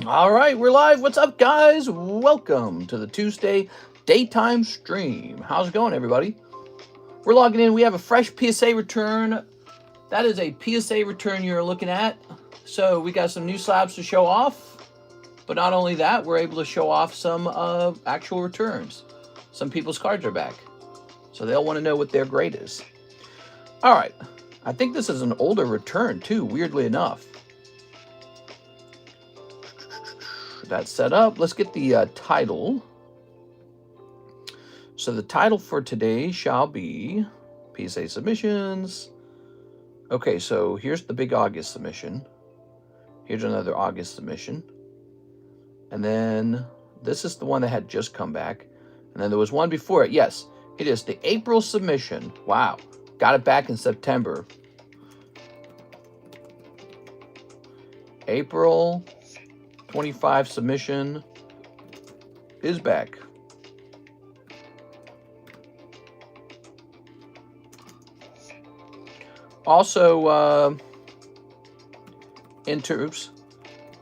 All right, we're live. What's up, guys? Welcome to the Tuesday daytime stream. How's it going, everybody? We're logging in. We have a fresh PSA return. That is a PSA return you're looking at. So we got some new slabs to show off. But not only that, we're able to show off some actual returns. Some people's cards are back. So they'll want to know what their grade is. All right. I think this is an older return, too, weirdly enough. That's set up. Let's get the title. So the title for today shall be PSA submissions. Okay, so here's the big August submission. Here's another August submission. And then this is the one that had just come back. And then there was one before it. Yes, it is the April submission. Wow. Got it back in September. April 25 submission is back. Also,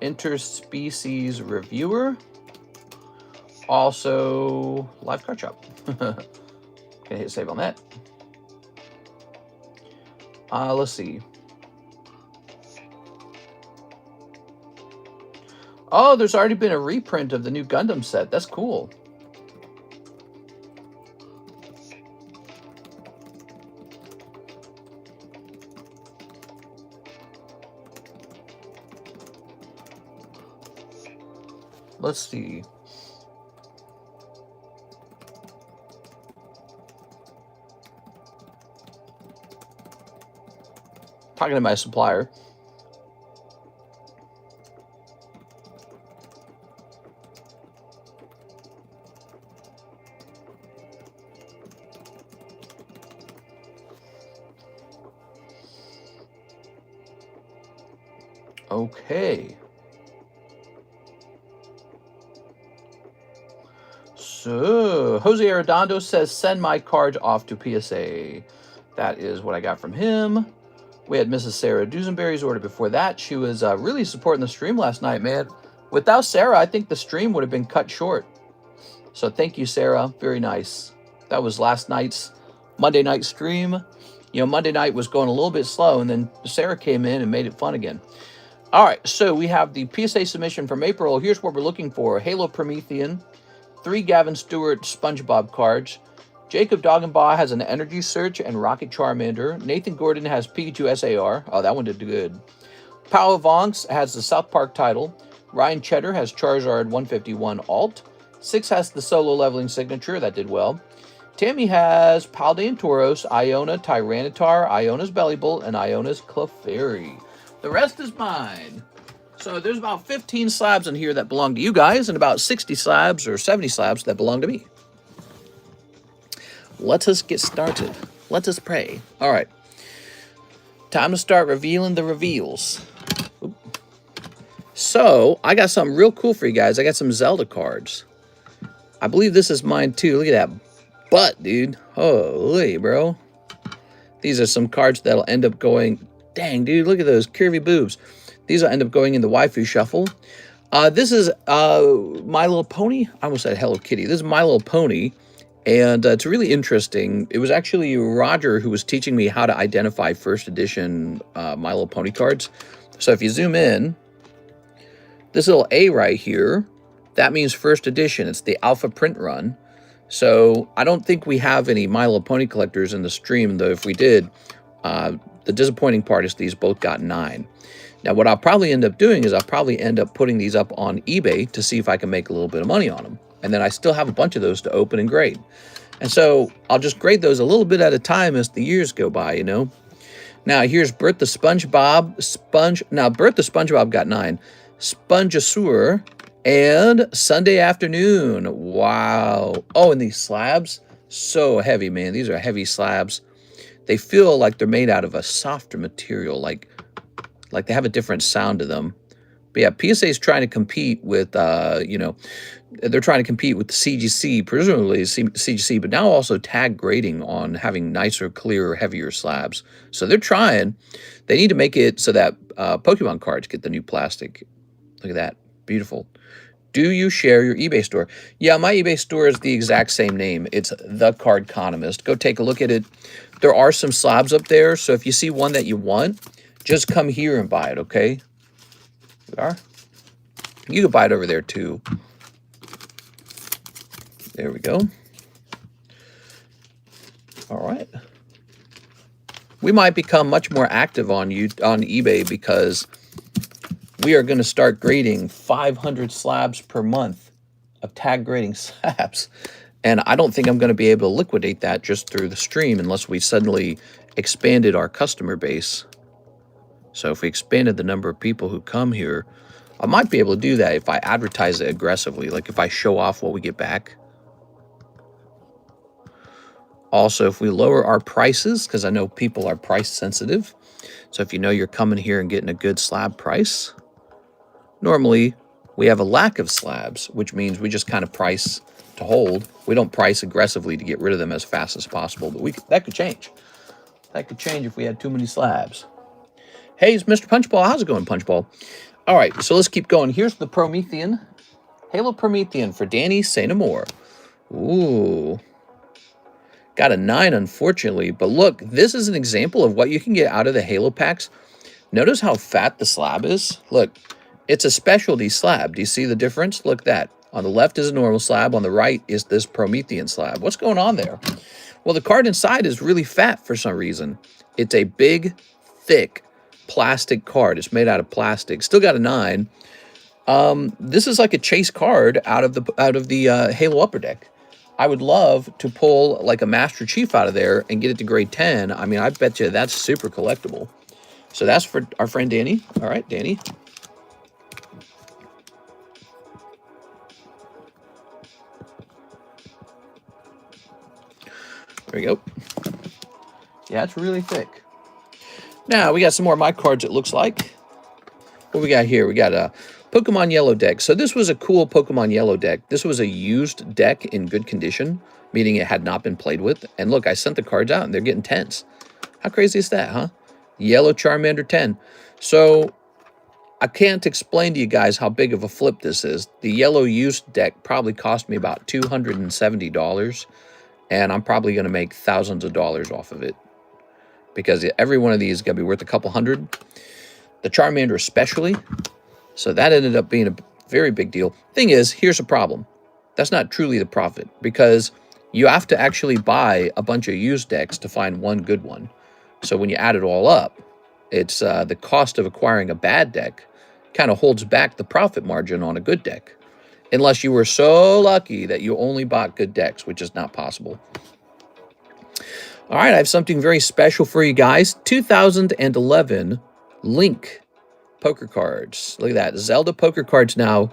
Interspecies Reviewer. Also, live card shop. Gonna hit save on that. Let's see. Oh, there's already been a reprint of the new Gundam set. That's cool. Let's see. Talking to my supplier. Okay. So, Jose Arredondo says, send my cards off to PSA. That is what I got from him. We had Mrs. Sarah Dusenberry's order before that. She was really supporting the stream last night, man. Without Sarah, I think the stream would have been cut short. So thank you, Sarah. Very nice. That was last night's Monday night stream. You know, Monday night was going a little bit slow, and then Sarah came in and made it fun again. All right, so we have the PSA submission from April. Here's what we're looking for. Halo Promethean, 3 Gavin Stewart SpongeBob cards. Jacob Doggenbaugh has an Energy Search and Rocket Charmander. Nathan Gordon has Pikachu SAR. Oh, that one did good. Paolo Vonks has the South Park title. Ryan Cheddar has Charizard 151 Alt. 6 has the solo leveling signature. That did well. Tammy has Paldean Tauros, Iona Tyranitar, Iona's Bellibolt, and Iona's Clefairy. The rest is mine. So there's about 15 slabs in here that belong to you guys, and about 60 slabs or 70 slabs that belong to me. Let us get started. Let us pray. All right. Time to start revealing the reveals. Oop. So I got something real cool for you guys. I got some Zelda cards. I believe this is mine too. Look at that butt, dude. Holy, bro. These are some cards that'll end up going... Dang, dude, look at those curvy boobs. These will end up going in the waifu shuffle. This is My Little Pony. I almost said Hello Kitty. This is My Little Pony, and it's really interesting. It was actually Roger who was teaching me how to identify first edition My Little Pony cards. So if you zoom in, this little A right here, that means first edition. It's the alpha print run. So I don't think we have any My Little Pony collectors in the stream, though if we did, the disappointing part is these both got 9. Now, what I'll probably end up doing is I'll probably end up putting these up on eBay to see if I can make a little bit of money on them. And then I still have a bunch of those to open and grade. And so I'll just grade those a little bit at a time as the years go by, you know. Now, here's Bert the SpongeBob. Bert the SpongeBob got 9. Spongeosaur and Sunday Afternoon. Wow. Oh, and these slabs, so heavy, man. These are heavy slabs. They feel like they're made out of a softer material, like they have a different sound to them. But yeah, PSA is trying to compete with, you know, they're trying to compete with the CGC, presumably CGC, but now also tag grading on having nicer, clearer, heavier slabs. So they're trying. They need to make it so that Pokemon cards get the new plastic. Look at that. Beautiful. Do you share your eBay store? Yeah, my eBay store is the exact same name. It's TheCardconomist. Go take a look at it. There are some slabs up there, so if you see one that you want, just come here and buy it, okay? You can buy it over there too. There we go. All right. We might become much more active on eBay because we are going to start grading 500 slabs per month of tag grading slabs. And I don't think I'm going to be able to liquidate that just through the stream unless we suddenly expanded our customer base. So if we expanded the number of people who come here, I might be able to do that if I advertise it aggressively, like if I show off what we get back. Also, if we lower our prices, because I know people are price sensitive. So if you know you're coming here and getting a good slab price, normally we have a lack of slabs, which means we just kind of price to hold. We don't price aggressively to get rid of them as fast as possible, but that could change. That could change if we had too many slabs. Hey, it's Mr. Punchball. How's it going, Punchball? All right, so let's keep going. Here's the Promethean. Halo Promethean for Danny Say No More. Ooh. Got a 9, unfortunately. But look, this is an example of what you can get out of the Halo packs. Notice how fat the slab is. Look, it's a specialty slab. Do you see the difference? Look at that. On the left is a normal slab. On the right is this Promethean slab. What's going on there? Well, the card inside is really fat for some reason. It's a big, thick plastic card. It's made out of plastic. Still got a 9. This is like a chase card out of the Halo Upper Deck. I would love to pull like a Master Chief out of there and get it to grade 10. I mean, I bet you that's super collectible. So that's for our friend Danny. All right, Danny. There we go. Yeah, it's really thick. Now, we got some more of my cards, it looks like. What we got here? We got a Pokemon Yellow deck. So this was a cool Pokemon Yellow deck. This was a used deck in good condition, meaning it had not been played with. And look, I sent the cards out and they're getting 10s. How crazy is that, huh? Yellow Charmander 10. So I can't explain to you guys how big of a flip this is. The yellow used deck probably cost me about $270. And I'm probably going to make thousands of dollars off of it, because every one of these is going to be worth a couple hundred. The Charmander especially. So that ended up being a very big deal. Thing is, here's a problem. That's not truly the profit, because you have to actually buy a bunch of used decks to find one good one. So when you add it all up, it's the cost of acquiring a bad deck kind of holds back the profit margin on a good deck. Unless you were so lucky that you only bought good decks, which is not possible. All right, I have something very special for you guys. 2011 Link poker cards. Look at that. Zelda poker cards now.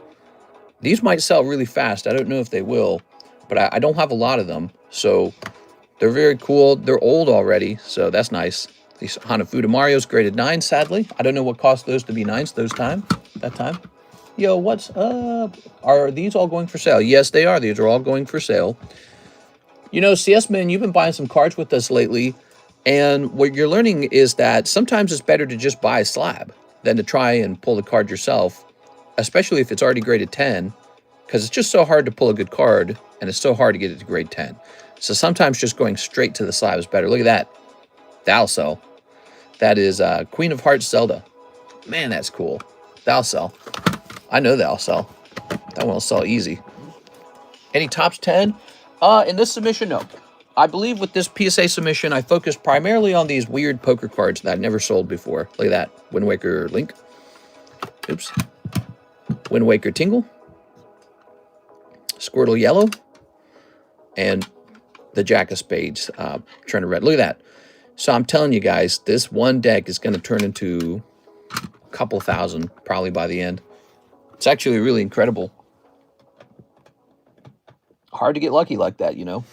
These might sell really fast. I don't know if they will, but I don't have a lot of them. So they're very cool. They're old already, so that's nice. These Hanafuda Mario's graded 9, sadly. I don't know what caused those to be 9s that time. Yo, what's up? Are these all going for sale? Yes, they are. These are all going for sale. You know, CS Man, you've been buying some cards with us lately, and what you're learning is that sometimes it's better to just buy a slab than to try and pull the card yourself, especially if it's already graded 10, because it's just so hard to pull a good card, and it's so hard to get it to grade 10. So sometimes just going straight to the slab is better. Look at that. That'll sell. That is Queen of Hearts Zelda. Man, that's cool. That'll sell. I know that'll sell. That one will sell easy. Any tops 10? In this submission, no. I believe with this PSA submission, I focused primarily on these weird poker cards that I've never sold before. Look at that. Wind Waker Link. Oops. Wind Waker Tingle. Squirtle Yellow. And the Jack of Spades Trent of Red. Look at that. So I'm telling you guys, this one deck is going to turn into a couple thousand probably by the end. It's actually really incredible. Hard to get lucky like that, you know.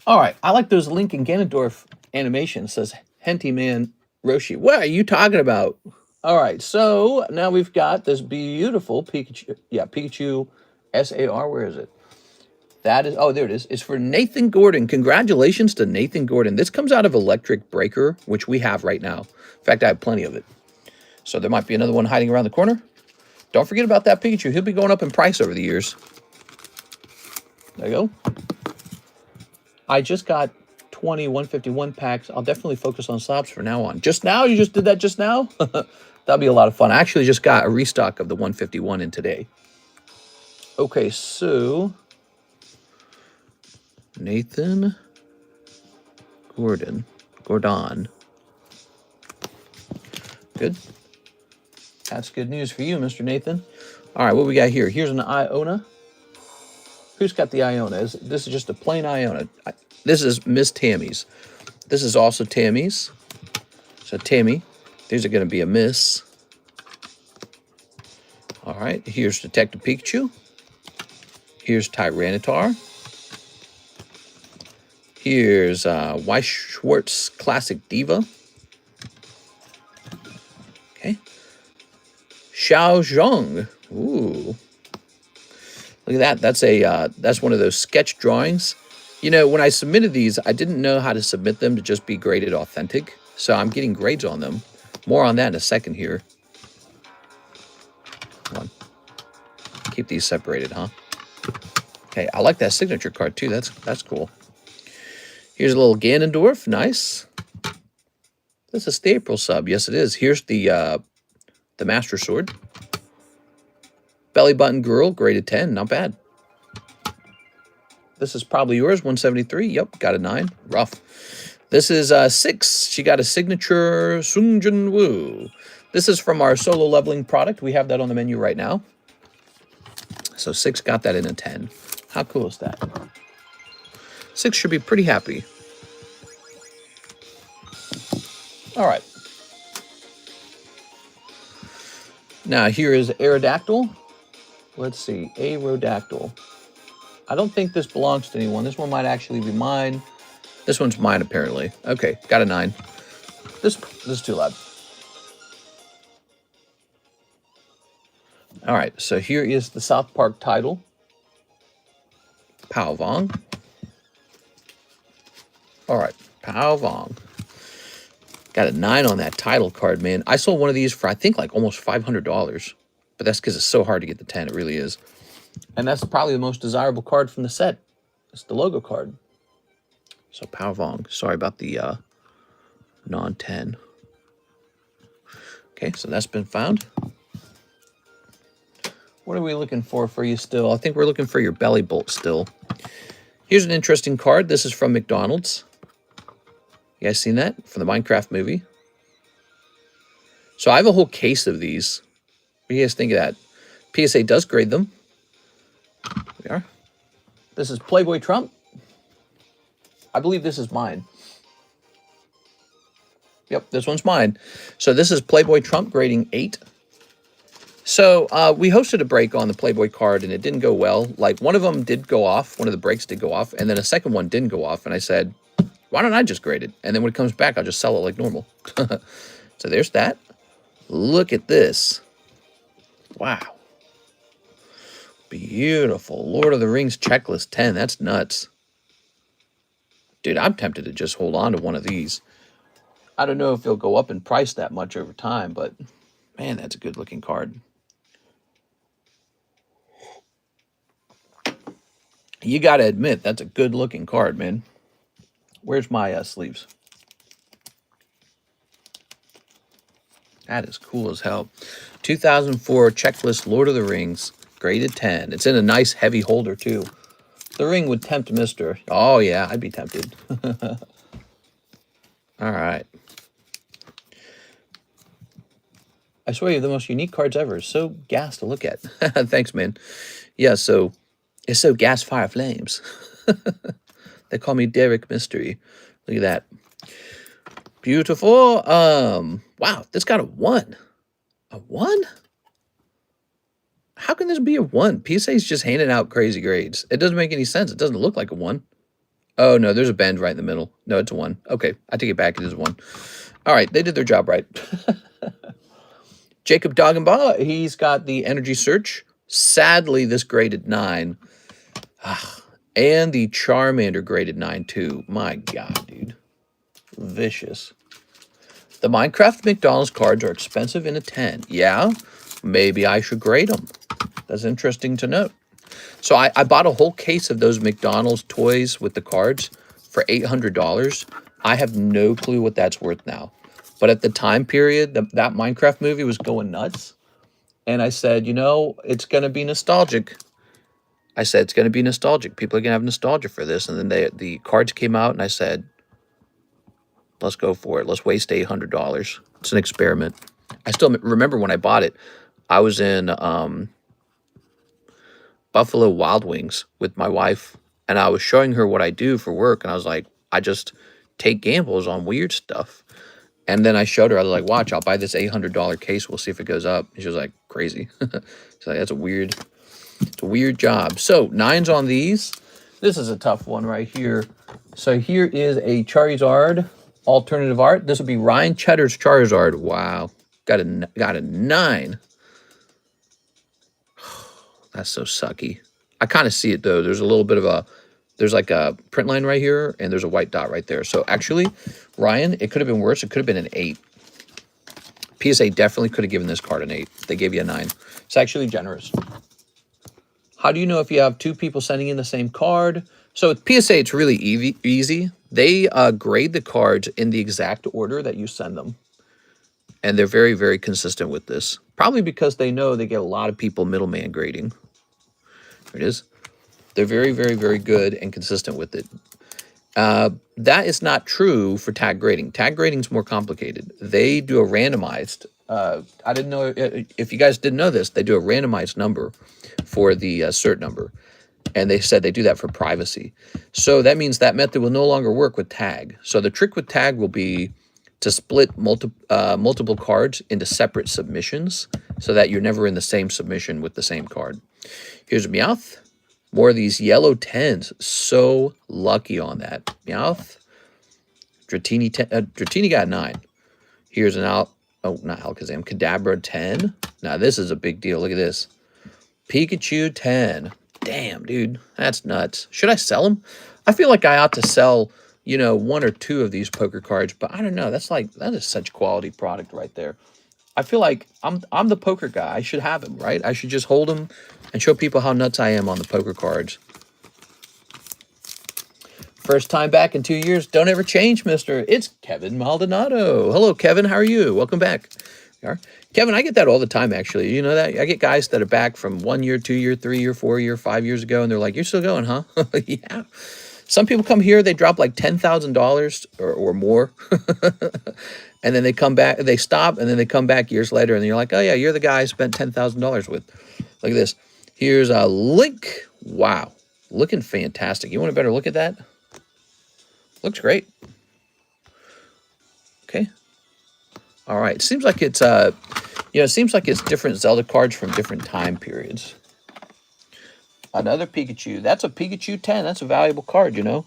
All right, I like those Link and Ganondorf animations, says Henty Man Roshi. What are you talking about? All right, so now we've got this beautiful Pikachu. Yeah, Pikachu SAR. Where is it? That is, oh, there it is. It's for Nathan Gordon. Congratulations to Nathan Gordon. This comes out of Electric Breaker, which we have right now. In fact, I have plenty of it. So there might be another one hiding around the corner. Don't forget about that Pikachu. He'll be going up in price over the years. There you go. I just got 20 151 packs. I'll definitely focus on slabs from now on. Just now? You just did that just now? That'll be a lot of fun. I actually just got a restock of the 151 in today. Okay, so Nathan Gordon. Good. That's good news for you, Mr. Nathan. All right, what we got here? Here's an Iona. Who's got the Iona? This is just a plain Iona. This is Miss Tammy's. This is also Tammy's. So Tammy, these are going to be a miss. All right, here's Detective Pikachu. Here's Tyranitar. Here's Weiss Schwartz Classic Diva. Okay. Xiao Zhong. Ooh. Look at that. That's one of those sketch drawings. You know, when I submitted these, I didn't know how to submit them to just be graded authentic. So I'm getting grades on them. More on that in a second here. Come on. Keep these separated, huh? Okay, I like that signature card too. That's cool. Here's a little Ganondorf. Nice. This is the April sub. Yes, it is. Here's the Master Sword. Belly Button Girl, graded 10. Not bad. This is probably yours, 173. Yep, got a 9. Rough. This is 6. She got a signature Sungjin Woo. This is from our solo leveling product. We have that on the menu right now. So 6 got that in a 10. How cool is that? 6 should be pretty happy. All right. Now here is Aerodactyl. Let's see, Aerodactyl. I don't think this belongs to anyone. This one might actually be mine. This one's mine, apparently. Okay, got a 9. This is too loud. All right, so here is the South Park title. Pao Vong. All right, Pao Vong. Got a 9 on that title card, man. I sold one of these for, I think, like almost $500. But that's because it's so hard to get the 10. It really is. And that's probably the most desirable card from the set. It's the logo card. So, Pao Vong. Sorry about the non-10. Okay, so that's been found. What are we looking for you still? I think we're looking for your Belly Bolt still. Here's an interesting card. This is from McDonald's. You guys seen that? From the Minecraft movie. So I have a whole case of these. What do you guys think of that? PSA does grade them. Here we are. This is Playboy Trump. I believe this is mine. Yep, this one's mine. So this is Playboy Trump grading 8. So we hosted a break on the Playboy card and it didn't go well. Like one of them did go off. One of the breaks did go off. And then a second one didn't go off. And I said, why don't I just grade it? And then when it comes back, I'll just sell it like normal. So there's that. Look at this. Wow. Beautiful. Lord of the Rings checklist 10. That's nuts. Dude, I'm tempted to just hold on to one of these. I don't know if it'll go up in price that much over time, but man, that's a good looking card. You got to admit, that's a good looking card, man. Where's my sleeves? That is cool as hell. 2004 checklist Lord of the Rings, graded 10. It's in a nice heavy holder too. The ring would tempt Mister. Oh yeah, I'd be tempted. All right. I swear you have the most unique cards ever. It's so gas to look at. Thanks, man. Yeah, so it's so gas fire flames. They call me Derek Mystery. Look at that. Beautiful. Wow, this got a 1. A 1? How can this be a 1? PSA is just handing out crazy grades. It doesn't make any sense. It doesn't look like a 1. Oh, no, there's a bend right in the middle. No, it's a 1. Okay, I take it back. It is a 1. All right, they did their job right. Jacob Doggenbaugh, he's got the Energy Search. Sadly, this graded 9. And the Charmander graded 9 too. My God, dude. Vicious. The Minecraft McDonald's cards are expensive in a 10. Yeah, maybe I should grade them. That's interesting to note. So I bought a whole case of those McDonald's toys with the cards for $800. I have no clue what that's worth now. But at the time period, that Minecraft movie was going nuts. And I said, you know, it's going to be nostalgic. I said, it's going to be nostalgic. People are going to have nostalgia for this. And then the cards came out, and I said, let's go for it. Let's waste $800. It's an experiment. I still remember when I bought it, I was in Buffalo Wild Wings with my wife, and I was showing her what I do for work, and I was like, I just take gambles on weird stuff. And then I showed her, I was like, watch, I'll buy this $800 case. We'll see if it goes up. And she was like, crazy. She's like, it's a weird job. So 9s on these. This is a tough one right here. So here is a Charizard alternative art. This would be Ryan Cheddar's Charizard. Wow. Got a 9. That's so sucky. I kind of see it though. There's a little bit of there's like a print line right here, and there's a white dot right there. So actually, Ryan, it could have been worse. It could have been an 8. PSA definitely could have given this card an 8. They gave you a 9. It's actually generous. How do you know if you have 2 people sending in the same card? So with PSA, it's really easy. They grade the cards in the exact order that you send them. And they're very, very consistent with this. Probably because they know they get a lot of people middleman grading. There it is. They're very, very, very good and consistent with it. That is not true for tag grading. Tag grading is more complicated. They do a randomized. I didn't know if you guys didn't know this. They do a randomized number for the cert number, and they said they do that for privacy. So that means that method will no longer work with tag. So the trick with tag will be to split multiple cards into separate submissions, so that you're never in the same submission with the same card. Here's a Meowth. More of these yellow 10s. So lucky on that. Meowth. Dratini got 9. Here's an not Alakazam. Kadabra 10. Now this is a big deal. Look at this. Pikachu 10. Damn, dude. That's nuts. Should I sell them? I feel like I ought to sell, you know, 1 or 2 of these poker cards, but I don't know. That is such quality product right there. I feel like I'm the poker guy. I should have him, right? I should just hold him and show people how nuts I am on the poker cards. First time back in 2 years. Don't ever change, mister. It's Kevin Maldonado. Hello, Kevin. How are you? Welcome back. Kevin, I get that all the time, actually. You know that? I get guys that are back from 1 year, 2 year, 3 year, 4 year, 5 years ago, and they're like, you're still going, huh? Yeah. Some people come here, they drop like $10,000 or more. And then they come back, they stop, and then they come back years later, and you're like, oh, yeah, you're the guy I spent $10,000 with. Look at this. Here's a Link. Wow. Looking fantastic. You want a better look at that? Looks great. Okay. All right. It seems like it's, it seems like it's different Zelda cards from different time periods. Another Pikachu. That's a Pikachu 10. That's a valuable card, you know.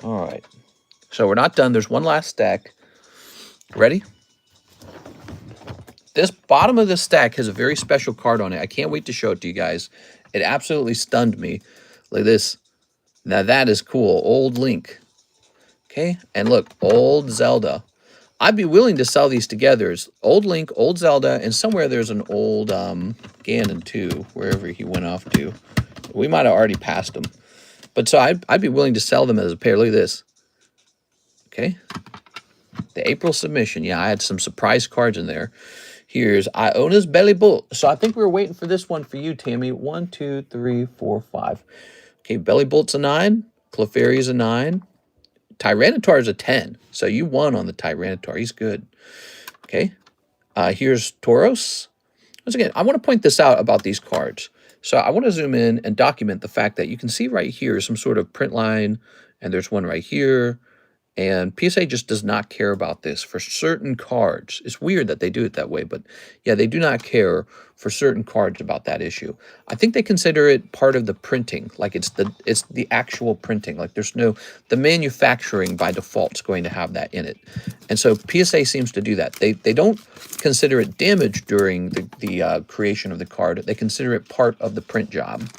All right. So we're not done. There's one last stack. Ready? This bottom of the stack has a very special card on it. I can't wait to show it to you guys. It absolutely stunned me. Look at this. Now that is cool. Old Link. Okay. And look, old Zelda. I'd be willing to sell these together. It's old Link, old Zelda, and somewhere there's an old Ganon too, wherever he went off to. We might have already passed him. But so I'd be willing to sell them as a pair. Look at this. Okay. The April submission. Yeah, I had some surprise cards in there. Here's Iona's Belly Bolt. So I think we were waiting for this one for you, Tammy. 1, 2, 3, 4, 5. Okay, Belly Bolt's a 9. Clefairy's a 9. Tyranitar is a 10. So you won on the Tyranitar. He's good. Okay. Here's Tauros. Once again, I want to point this out about these cards. So I want to zoom in and document the fact that you can see right here some sort of print line, and there's one right here. And PSA just does not care about this for certain cards. It's weird that they do it that way, but yeah, they do not care for certain cards about that issue. I think they consider it part of the printing, like it's the actual printing. Like the manufacturing by default is going to have that in it. And so PSA seems to do that. They don't consider it damage during the creation of the card. They consider it part of the print job.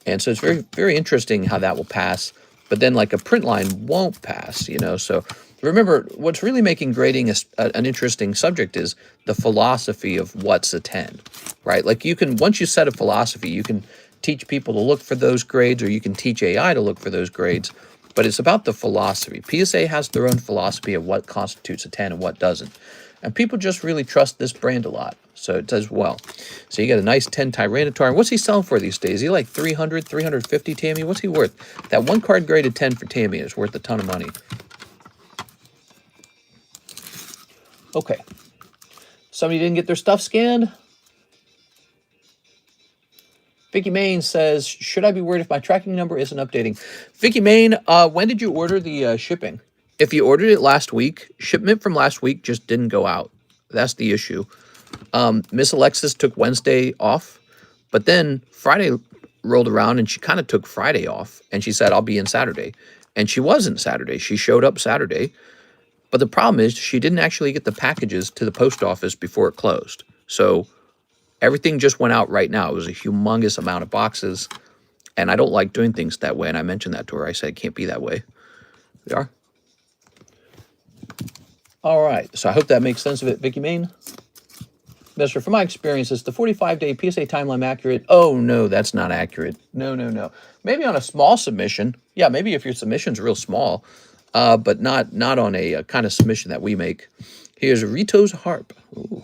And so it's very, very interesting how that will pass. But then like a print line won't pass, you know, so Remember, what's really making grading an interesting subject is the philosophy of what's a 10, right? Like you can, once you set a philosophy, you can teach people to look for those grades, or you can teach AI to look for those grades, but it's about the philosophy. PSA has their own philosophy of what constitutes a 10 and what doesn't. And people just really trust this brand a lot, so it does well. So you got a nice 10 Tyranitar. What's he selling for these days? Is he like 300, 350, Tammy? What's he worth? That one card graded 10 for Tammy is worth a ton of money. Okay. Somebody didn't get their stuff scanned? Vicky Main says, should I be worried if my tracking number isn't updating? Vicky Main, when did you order the shipping? If you ordered it last week, shipment from last week just didn't go out. That's the issue. Miss Alexis took Wednesday off, but then Friday rolled around and she kind of took Friday off, and she said, I'll be in Saturday. And she wasn't Saturday. She showed up Saturday. But the problem is she didn't actually get the packages to the post office before it closed. So everything just went out right now. It was a humongous amount of boxes. And I don't like doing things that way. And I mentioned that to her. I said, it can't be that way. We are. All right. So I hope that makes sense of it, Vicky Main. Mister, from my experience, is the 45-day PSA timeline accurate? Oh, no, that's not accurate. No, no, no. Maybe on a small submission. Yeah, maybe if your submission's real small. But not on a kind of submission that we make. Here's Rito's Harp. Ooh.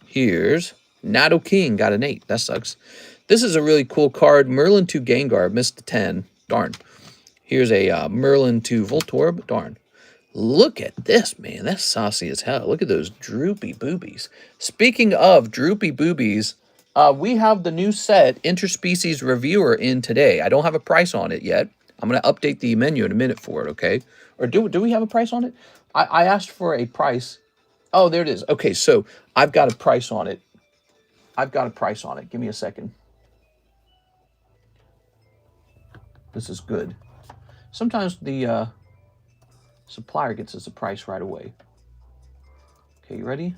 Here's Nato King, got an 8. That sucks. This is a really cool card. Merlin 2 Gengar, missed the 10. Darn. Here's a Merlin 2 Voltorb. Darn. Look at this, man. That's saucy as hell. Look at those droopy boobies. Speaking of droopy boobies, we have the new set, Interspecies Reviewer, in today. I don't have a price on it yet. I'm going to update the menu in a minute for it, okay? Or do we have a price on it? I asked for a price. Oh, there it is. Okay, so I've got a price on it. I've got a price on it. Give me a second. This is good. Sometimes the supplier gets us a price right away. Okay, you ready?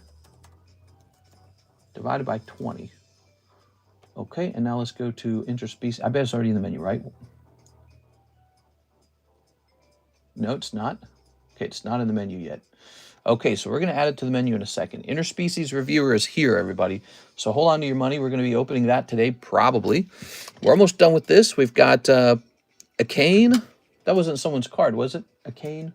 Divided by 20. Okay, and now let's go to interspecies. I bet it's already in the menu, right? No, it's not. Okay, it's not in the menu yet. Okay, so we're going to add it to the menu in a second. Interspecies Reviewer is here, everybody. So hold on to your money. We're going to be opening that today, probably. We're almost done with this. We've got a cane. That wasn't someone's card, was it? A cane?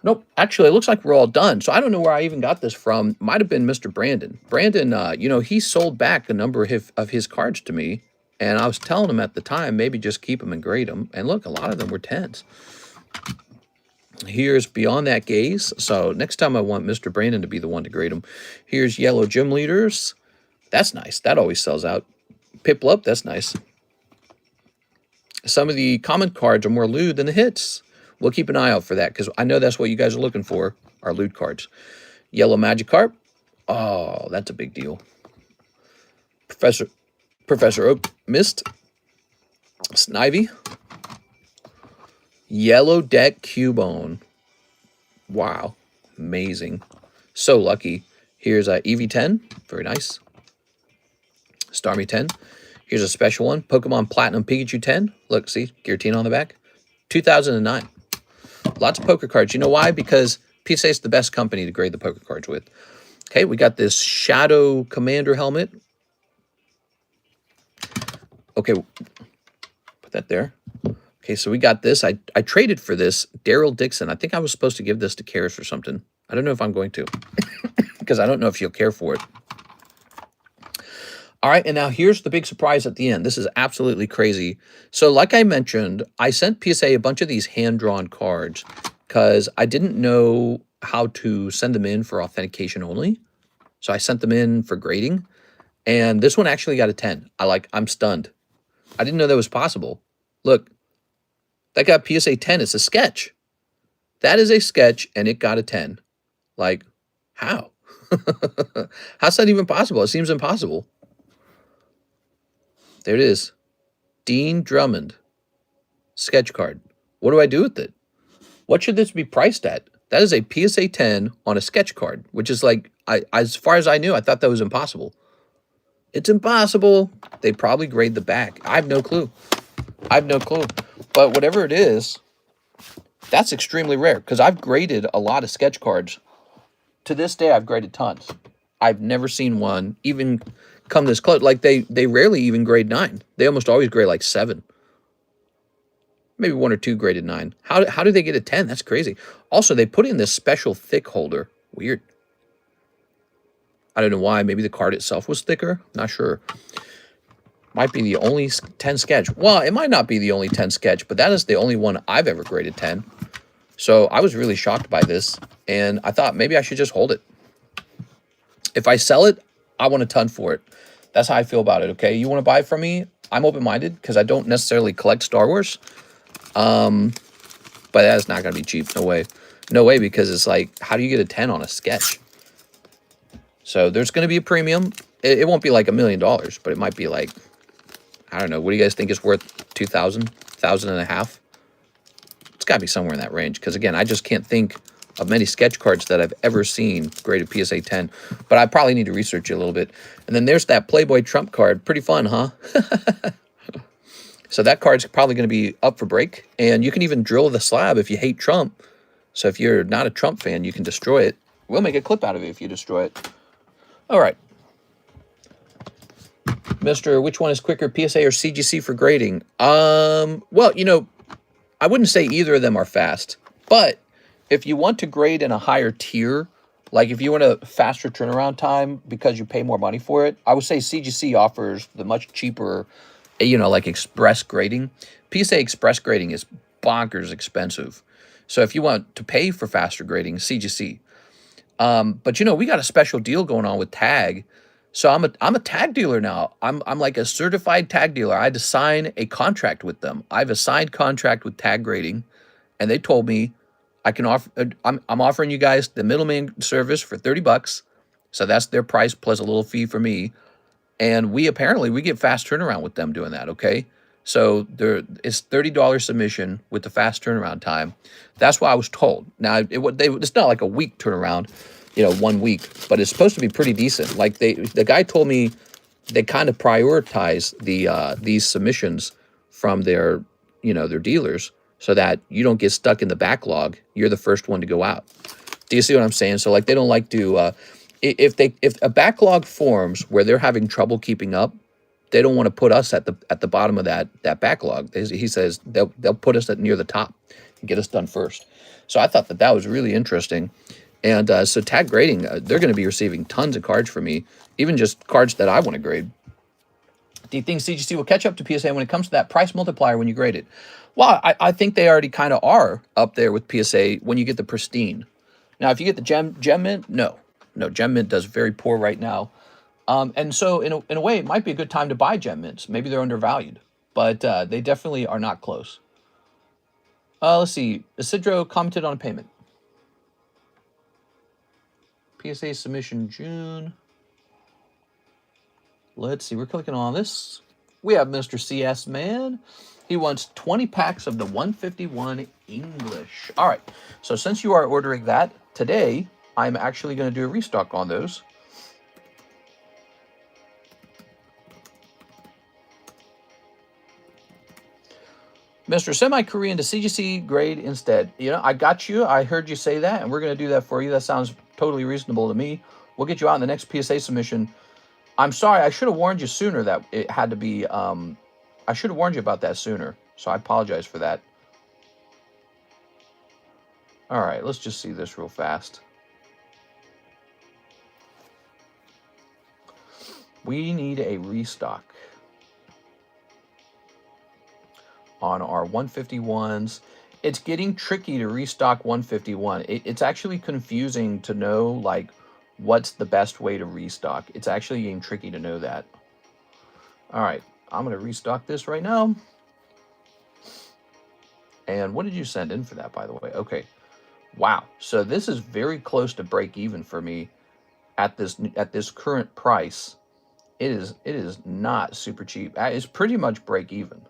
Nope. Actually, it looks like we're all done. So I don't know where I even got this from. Might have been Mr. Brandon. Brandon, you know, he sold back a number of his cards to me. And I was telling him at the time, maybe just keep them and grade them. And look, a lot of them were 10s. Here's Beyond That Gaze. So next time I want Mr. Brandon to be the one to grade them. Here's Yellow Gym Leaders. That's nice. That always sells out. Piplup, that's nice. Some of the comment cards are more lewd than the hits. We'll keep an eye out for that because I know that's what you guys are looking for, are lewd cards. Yellow Magikarp. Oh, that's a big deal. Professor Oak Mist. Snivy. Yellow Deck Cubone. Wow. Amazing. So lucky. Here's a EV10. Very nice. Starmie 10. Here's a special one. Pokemon Platinum Pikachu 10. Look, see? Guillotine on the back. 2009. Lots of poker cards. You know why? Because PSA is the best company to grade the poker cards with. Okay, we got this Shadow Commander helmet. Okay, put that there. Okay, so we got this. I traded for this. Daryl Dixon. I think I was supposed to give this to Karis or something. I don't know if I'm going to. Because I don't know if she'll care for it. All right, and now here's the big surprise at the end. This is absolutely crazy. So like I mentioned, I sent PSA a bunch of these hand-drawn cards because I didn't know how to send them in for authentication only. So I sent them in for grading. And this one actually got a 10. I'm stunned. I didn't know that was possible. Look, that got PSA 10. It's a sketch. That is a sketch, and it got a 10. Like, how? How's that even possible? It seems impossible. There it is. Dean Drummond. Sketch card. What do I do with it? What should this be priced at? That is a PSA 10 on a sketch card, which is like, as far as I knew, I thought that was impossible. It's impossible. They probably grade the back. I have no clue. I have no clue. But whatever it is, that's extremely rare because I've graded a lot of sketch cards. To this day, I've graded tons. I've never seen one even come this close. Like they rarely even grade 9. They almost always grade like 7. Maybe 1 or 2 graded 9. How do they get a 10? That's crazy. Also, they put in this special thick holder. Weird. I don't know why. Maybe the card itself was thicker. Not sure. Might be the only 10 sketch. Well, it might not be the only 10 sketch, but that is the only one I've ever graded 10. So I was really shocked by this, and I thought maybe I should just hold it. If I sell it, I want a ton for it. That's how I feel about it, okay? You want to buy it from me? I'm open-minded because I don't necessarily collect Star Wars. But that's not going to be cheap. No way. No way, because it's like, how do you get a 10 on a sketch? So there's going to be a premium. It won't be like $1 million, but it might be like, I don't know. What do you guys think is worth 2,000? 1,000 and a half? It's got to be somewhere in that range. Because, again, I just can't think of many sketch cards that I've ever seen graded PSA 10. But I probably need to research it a little bit. And then there's that Playboy Trump card. Pretty fun, huh? So that card's probably going to be up for break. And you can even drill the slab if you hate Trump. So if you're not a Trump fan, you can destroy it. We'll make a clip out of it if you destroy it. All right. Mr. Which one is quicker, PSA or CGC for grading? Well, you know, I wouldn't say either of them are fast. But if you want to grade in a higher tier, like if you want a faster turnaround time because you pay more money for it, I would say CGC offers the much cheaper, you know, like express grading. PSA express grading is bonkers expensive. So if you want to pay for faster grading, CGC. But you know, we got a special deal going on with Tag. So I'm a tag dealer now. I'm like a certified tag dealer. I had to sign a contract with them. I have a signed contract with Tag Grading, and they told me I can offer. I'm offering you guys the middleman service for $30. So that's their price plus a little fee for me. And we get fast turnaround with them doing that. Okay, so there is $30 submission with the fast turnaround time. That's what I was told. Now it's not like a week turnaround. You know, 1 week, but it's supposed to be pretty decent. Like the guy told me they kind of prioritize these submissions from their, you know, their dealers so that you don't get stuck in the backlog. You're the first one to go out. Do you see what I'm saying? So like they don't like to if a backlog forms where they're having trouble keeping up, they don't want to put us at the bottom of that backlog. He says they'll put us near the top and get us done first. So I thought that was really interesting. And so Tag Grading, they're going to be receiving tons of cards from me, even just cards that I want to grade. Do you think CGC will catch up to PSA when it comes to that price multiplier when you grade it? Well, I think they already kind of are up there with PSA when you get the pristine. Now, if you get the Gem Mint, no, Gem Mint does very poor right now. And so in a way, it might be a good time to buy Gem Mints. Maybe they're undervalued, but they definitely are not close. Let's see. Isidro commented on a payment. PSA submission June. Let's see. We're clicking on this. We have Mr. CS Man. He wants 20 packs of the 151 English. All right. So since you are ordering that today, I'm actually going to do a restock on those. Mr. Semi-Korean to CGC grade instead. You know, I got you. I heard you say that, and we're going to do that for you. That sounds totally reasonable to me. We'll get you out in the next PSA submission. I'm sorry. I should have warned you sooner that it had to be... I should have warned you about that sooner, so I apologize for that. All right, let's just see this real fast. We need a restock on our 151s. It's getting tricky to restock 151. It's actually confusing to know, like, what's the best way to restock. It's actually getting tricky to know that. All right, I'm going to restock this right now. And what did you send in for that, by the way? Okay. Wow. So this is very close to break even for me at this current price. It is not super cheap. It's pretty much break even.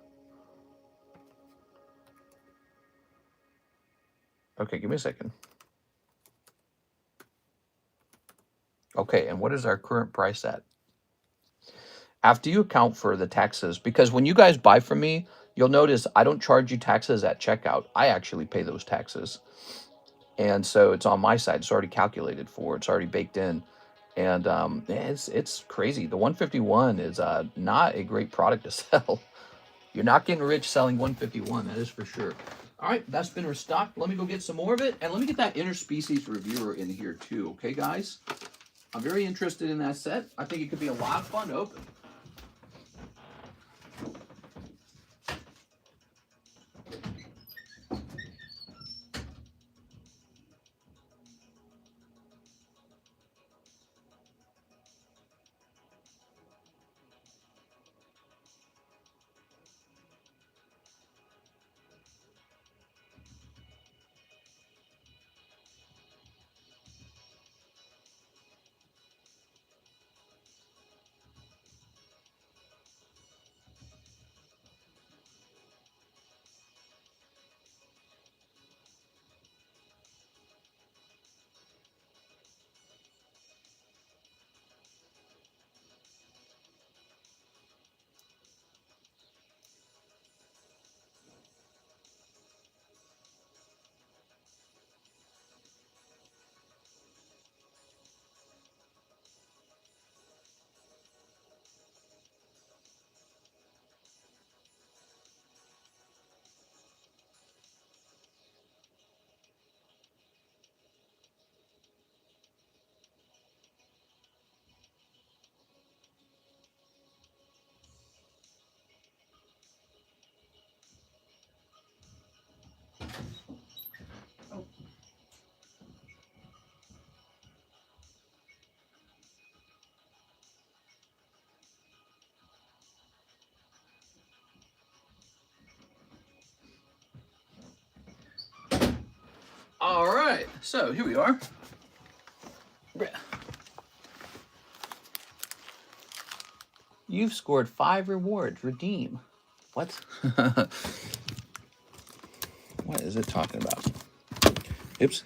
Okay, give me a second. Okay, and what is our current price at? After you account for the taxes, because when you guys buy from me, You'll notice I don't charge you taxes at checkout. I actually pay those taxes. And so it's on my side. It's already calculated for. It's already baked in. And it's crazy. The 151 is not a great product to sell. You're not getting rich selling 151, that is for sure. All right, that's been restocked. Let me go get some more of it. And let me get that Interspecies Reviewer in here too, okay, guys? I'm very interested in that set. I think it could be a lot of fun to open. All right, so here we are. You've scored 5 rewards. Redeem. What? What is it talking about? Oops.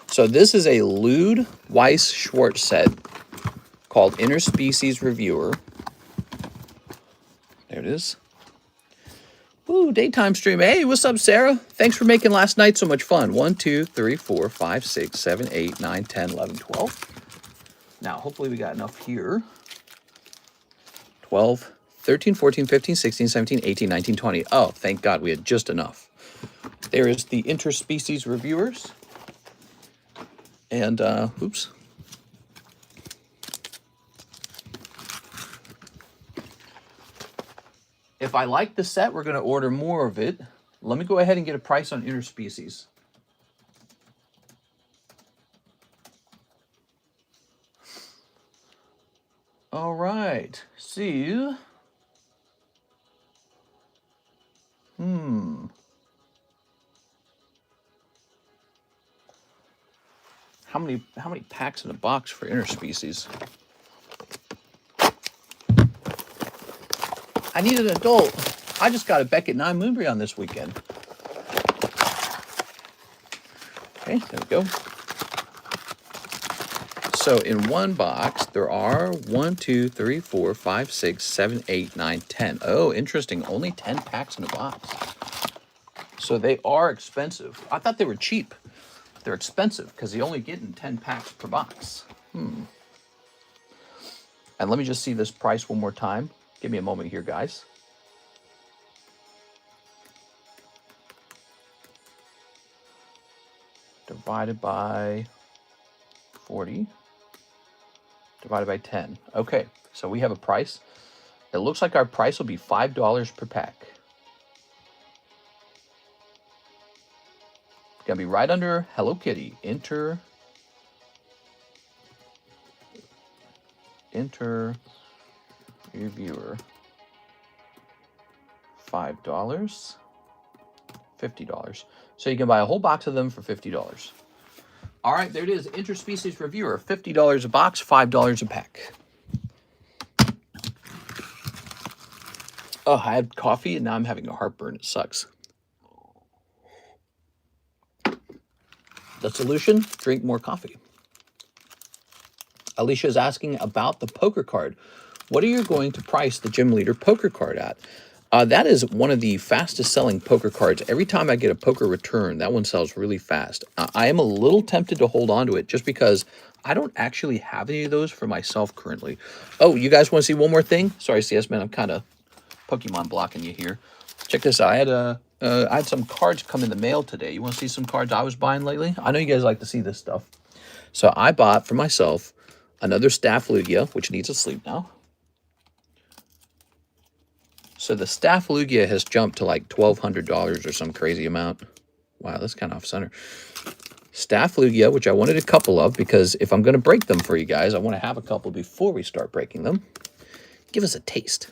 So this is a lewd Weiss Schwartz set called Interspecies Reviewer. There it is. Ooh, daytime stream. Hey, what's up, Sarah? Thanks for making last night so much fun. 1, 2, 3, 4, 5, 6, 7, 8, 9, 10, 11, 12. Now, hopefully we got enough here. 12, 13, 14, 15, 16, 17, 18, 19, 20. Oh, thank God we had just enough. There is the Interspecies Reviewers. And, oops. If I like the set, we're going to order more of it. Let me go ahead and get a price on Interspecies. All right. See. How many packs in a box for Interspecies? I need an adult. I just got a Beckett 9 Moonbury on this weekend. Okay, there we go. So in one box, there are 1, 2, 3, 4, 5, 6, 7, 8, 9, 10. Oh, interesting. Only 10 packs in a box. So they are expensive. I thought they were cheap. They're expensive because you only get in 10 packs per box. And let me just see this price one more time. Give me a moment here, guys. Divided by 40. Divided by 10. Okay, so we have a price. It looks like our price will be $5 per pack. It's gonna be right under Hello Kitty. Enter Reviewer. $5. $50. So you can buy a whole box of them for $50. All right, there it is. Interspecies Reviewer. $50 a box, $5 a pack. Oh, I had coffee and now I'm having a heartburn. It sucks. The solution? Drink more coffee. Alicia is asking about the poker card. What are you going to price the Gym Leader poker card at? That is one of the fastest selling poker cards. Every time I get a poker return, that one sells really fast. I am a little tempted to hold on to it just because I don't actually have any of those for myself currently. Oh, you guys want to see one more thing? Sorry, CS Man, I'm kind of Pokemon blocking you here. Check this out. I had some cards come in the mail today. You want to see some cards I was buying lately? I know you guys like to see this stuff. So I bought for myself another Staff Lugia, which needs to sleep now. So the Staff Lugia has jumped to like $1,200 or some crazy amount. Wow, that's kind of off center. Staff Lugia, which I wanted a couple of because if I'm going to break them for you guys, I want to have a couple before we start breaking them. Give us a taste.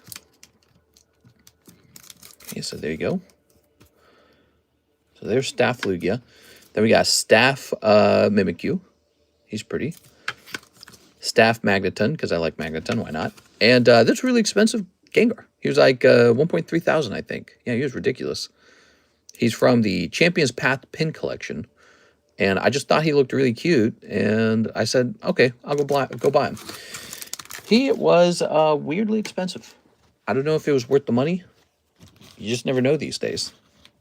Okay, so there you go. So there's Staff Lugia. Then we got Staff Mimikyu. He's pretty. Staff Magneton, because I like Magneton, why not? And this really expensive Gengar. He was like 1.3 thousand, I think. Yeah, he was ridiculous. He's from the Champions Path pin collection. And I just thought he looked really cute. And I said, okay, I'll go buy him. He was weirdly expensive. I don't know if it was worth the money. You just never know these days.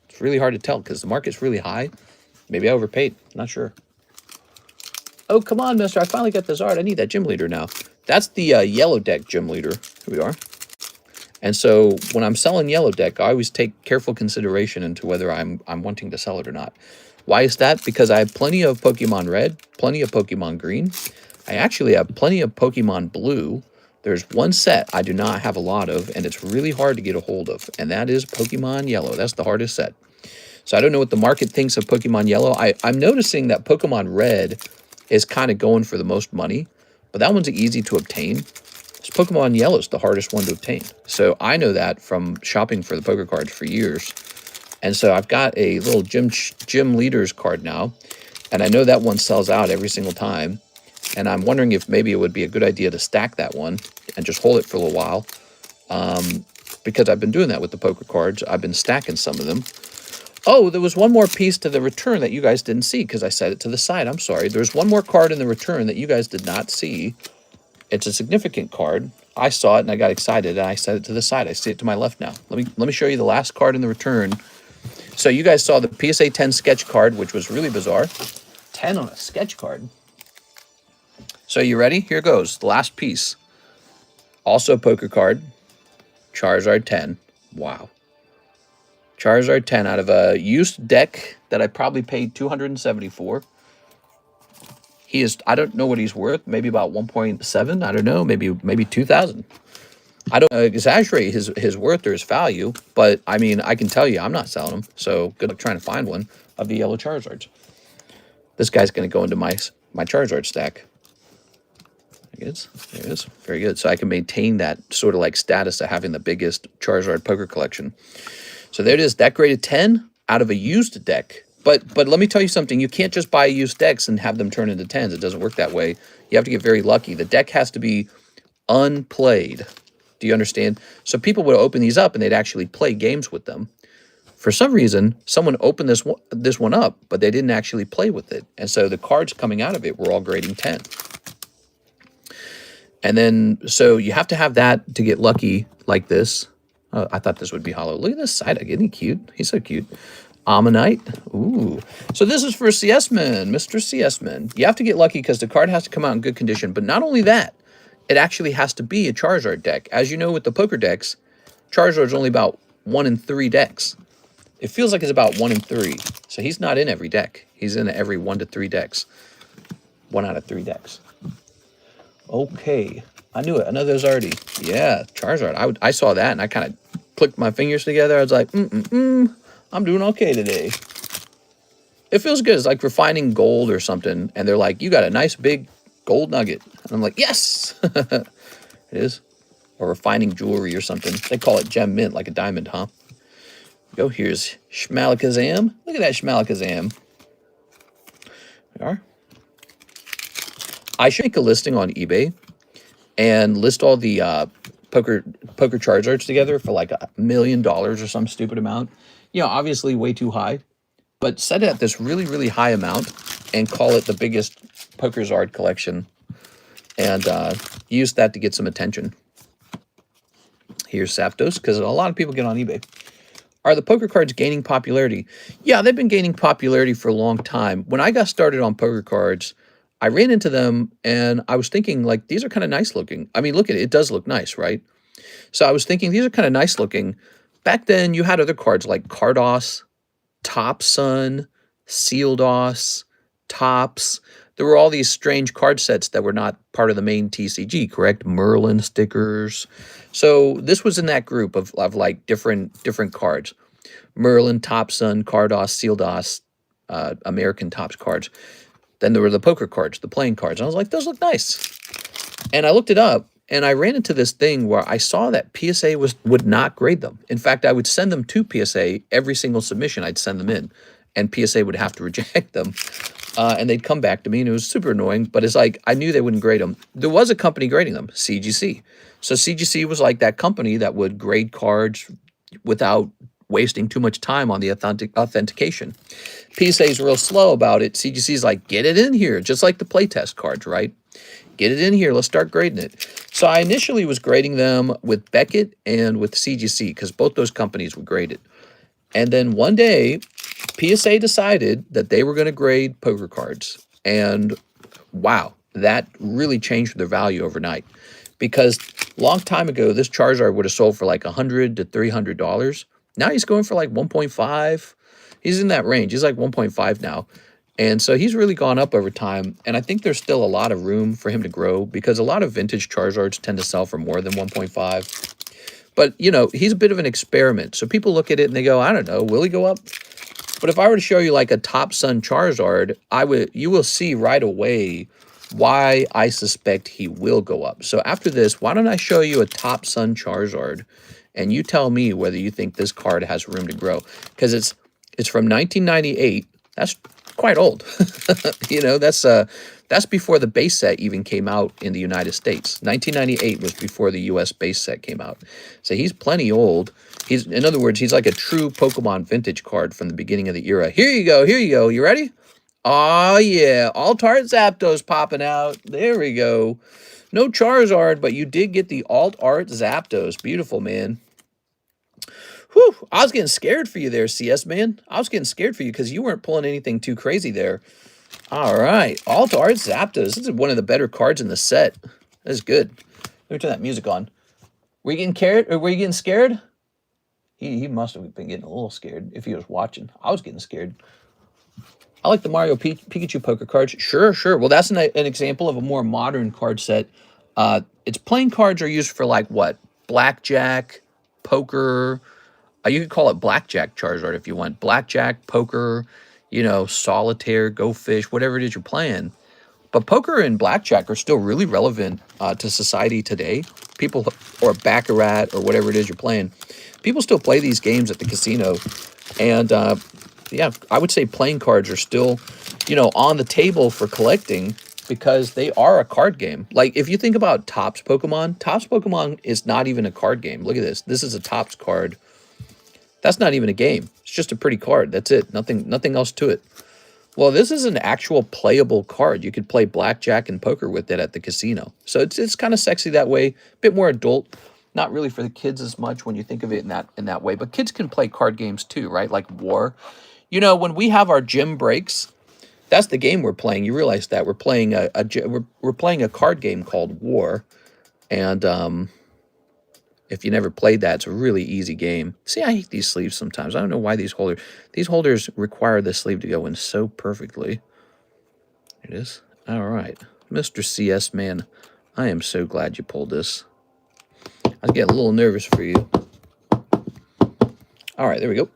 It's really hard to tell because the market's really high. Maybe I overpaid. Not sure. Oh, come on, mister. I finally got this art. I need that gym leader now. That's the yellow deck gym leader. Here we are. And so when I'm selling yellow deck, I always take careful consideration into whether I'm wanting to sell it or not. Why is that? Because I have plenty of Pokemon Red, plenty of Pokemon Green. I actually have plenty of Pokemon Blue. There's one set I do not have a lot of, and it's really hard to get a hold of, and that is Pokemon Yellow. That's the hardest set. So I don't know what the market thinks of Pokemon Yellow. I'm noticing that Pokemon Red is kind of going for the most money, but that one's easy to obtain. Pokemon Yellow is the hardest one to obtain. So I know that from shopping for the poker cards for years. And so I've got a little gym leaders card now, and I know that one sells out every single time. And I'm wondering if maybe it would be a good idea to stack that one and just hold it for a little while. Because I've been doing that with the poker cards. I've been stacking some of them. Oh, there was one more piece to the return that you guys didn't see because I set it to the side. I'm sorry. There's one more card in the return that you guys did not see. It's a significant card. I saw it and I got excited and I set it to the side. I see it to my left now. Let me show you the last card in the return. So you guys saw the PSA 10 sketch card, which was really bizarre. 10 on a sketch card. So you ready? Here goes. The last piece. Also a poker card. Charizard 10. Wow. Charizard 10 out of a used deck that I probably paid $270 for. He is, I don't know what he's worth, maybe about 1.7, I don't know, maybe 2,000. I don't exaggerate his worth or his value, but I mean, I can tell you I'm not selling him, so good luck trying to find one of the yellow Charizards. This guy's going to go into my Charizard stack. There it is. Very good. So I can maintain that sort of like status of having the biggest Charizard poker collection. So there it is, deck rated 10 out of a used deck. But let me tell you something. You can't just buy used decks and have them turn into 10s. It doesn't work that way. You have to get very lucky. The deck has to be unplayed. Do you understand? So people would open these up and they'd actually play games with them. For some reason, someone opened this one up, but they didn't actually play with it. And so the cards coming out of it were all grading 10. And then, so you have to have that to get lucky like this. Oh, I thought this would be hollow. Look at this Psyduck. Isn't he cute? He's so cute. Ammonite. Ooh. So this is for CS-Man, Mr. CS-Man. You have to get lucky because the card has to come out in good condition. But not only that, it actually has to be a Charizard deck. As you know with the poker decks, Charizard's only about 1 in 3 decks. It feels like it's about 1 in 3. So he's not in every deck. He's in every 1 to 3 decks. 1 out of 3 decks. Okay. I knew it. I know there's already. Yeah, Charizard. I saw that and I kind of clicked my fingers together. I was like, I'm doing okay today. It feels good. It's like refining gold or something. And they're like, you got a nice big gold nugget. And I'm like, yes. It is. Or refining jewelry or something. They call it gem mint, like a diamond, huh? Go, here's Schmalakazam. Look at that Schmalakazam. There we are. I should make a listing on eBay and list all the poker Charizards together for like $1 million or some stupid amount. You know, obviously way too high, but set it at this really, really high amount and call it the biggest PokerZard collection and use that to get some attention. Here's Zapdos, because a lot of people get on eBay. Are the poker cards gaining popularity? Yeah, they've been gaining popularity for a long time. When I got started on poker cards, I ran into them and I was thinking, like, these are kind of nice looking. I mean, look at it. It does look nice, right? So I was thinking, these are kind of nice looking. Back then, you had other cards like Carddass, Topsun, Sealdos, Tops. There were all these strange card sets that were not part of the main TCG, correct? Merlin stickers. So this was in that group of like different cards. Merlin, Topsun, Carddass, Sealdos, American Tops cards. Then there were the poker cards, the playing cards. And I was like, those look nice. And I looked it up, and I ran into this thing where I saw that PSA would not grade them. In fact, I would send them to PSA every single submission. I'd send them in, and PSA would have to reject them. And they'd come back to me, and it was super annoying. But it's like, I knew they wouldn't grade them. There was a company grading them, CGC. So CGC was like that company that would grade cards without wasting too much time on the authentication. PSA is real slow about it. CGC is like, get it in here, just like the playtest cards, right? Get it in here. Let's start grading it. So I initially was grading them with Beckett and with CGC because both those companies would grade it. And then one day, PSA decided that they were going to grade poker cards. And wow, that really changed their value overnight. Because a long time ago, this Charizard would have sold for like $100 to $300. Now he's going for like 1.5. He's in that range. He's like 1.5 now. And so he's really gone up over time. And I think there's still a lot of room for him to grow because a lot of vintage Charizards tend to sell for more than 1.5. But, you know, he's a bit of an experiment. So people look at it and they go, I don't know, will he go up? But if I were to show you like a Topsun Charizard, you will see right away why I suspect he will go up. So after this, why don't I show you a Topsun Charizard and you tell me whether you think this card has room to grow. Because it's from 1998. That's quite old. You know, that's before the base set even came out in the United States. 1998 was before the US base set came out. So he's plenty old. In other words, he's like a true Pokemon vintage card from the beginning of the era. Here you go. Here you go. You ready? Oh, yeah. Alt-Art Zapdos popping out. There we go. No Charizard, but you did get the Alt-Art Zapdos. Beautiful, man. Whew, I was getting scared for you there, CS, man. I was getting scared for you because you weren't pulling anything too crazy there. All right. Alt-Art Zapdos. This is one of the better cards in the set. That's good. Let me turn that music on. Were you getting scared? Or were you getting scared? He must have been getting a little scared if he was watching. I was getting scared. I like the Mario Pikachu poker cards. Sure, sure. Well, that's an example of a more modern card set. Its playing cards are used for like what? Blackjack, poker. You could call it Blackjack Charizard if you want. Blackjack, poker, you know, solitaire, go fish, whatever it is you're playing. But poker and blackjack are still really relevant to society today. People, or baccarat, or whatever it is you're playing. People still play these games at the casino. And yeah, I would say playing cards are still, you know, on the table for collecting because they are a card game. Like, if you think about Topps Pokemon is not even a card game. Look at this. This is a Topps card. That's not even a game. It's just a pretty card. That's it. Nothing else to it. Well, this is an actual playable card. You could play blackjack and poker with it at the casino. So it's kind of sexy that way. A bit more adult. Not really for the kids as much when you think of it in that way. But kids can play card games too, right? Like War. You know, when we have our gym breaks, that's the game we're playing. You realize that we're playing we're playing a card game called War, and if you never played that, it's a really easy game. See, I hate these sleeves sometimes. I don't know why these holders require the sleeve to go in so perfectly. It is. All right, Mr. CS man, I am so glad you pulled this. I was getting a little nervous for you. All right, there we go.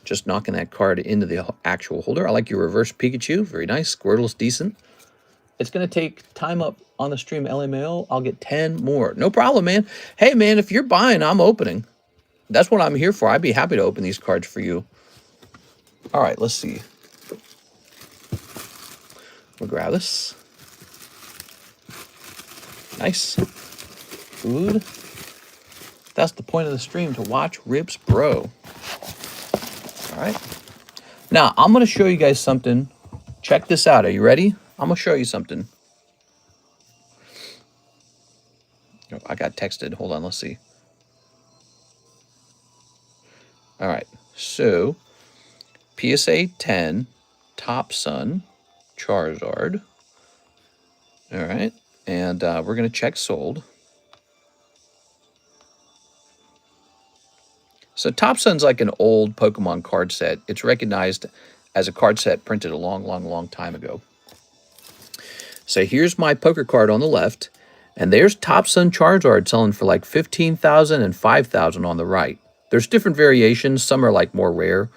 Just knocking that card into the actual holder. I like your reverse Pikachu. Very nice. Squirtle's decent. It's going to take time up on the stream, LMAO. I'll get 10 more. No problem, man. Hey, man, if you're buying, I'm opening. That's what I'm here for. I'd be happy to open these cards for you. All right, let's see. We'll grab this. Nice. Food. That's the point of the stream, to watch Rips Bro. All right. Now, I'm going to show you guys something. Check this out. Are you ready? I'm going to show you something. I got texted. Hold on, let's see. All right, so PSA 10, Topsun, Charizard. All right, and we're going to check sold. So Topsun's like an old Pokemon card set. It's recognized as a card set printed a long time ago. So here's my poker card on the left, and there's Topsun Charizard selling for like 15,000 and 5,000 on the right. There's different variations. Some are like more rare.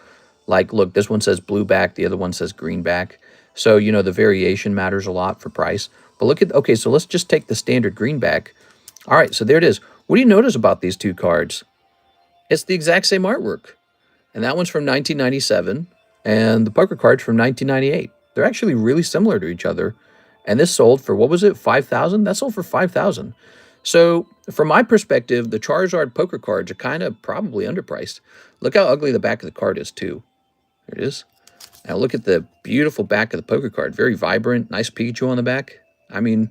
Like, look, this one says blue back, the other one says green back. So, you know, the variation matters a lot for price. But look at, okay, so let's just take the standard greenback. All right, so there it is. What do you notice about these two cards? It's the exact same artwork. And that one's from 1997, and the poker card's from 1998. They're actually really similar to each other. And this sold for, what was it, 5,000? That sold for 5,000. So, from my perspective, the Charizard poker cards are kind of probably underpriced. Look how ugly the back of the card is, too. There it is. Now look at the beautiful back of the poker card. Very vibrant, nice Pikachu on the back. I mean,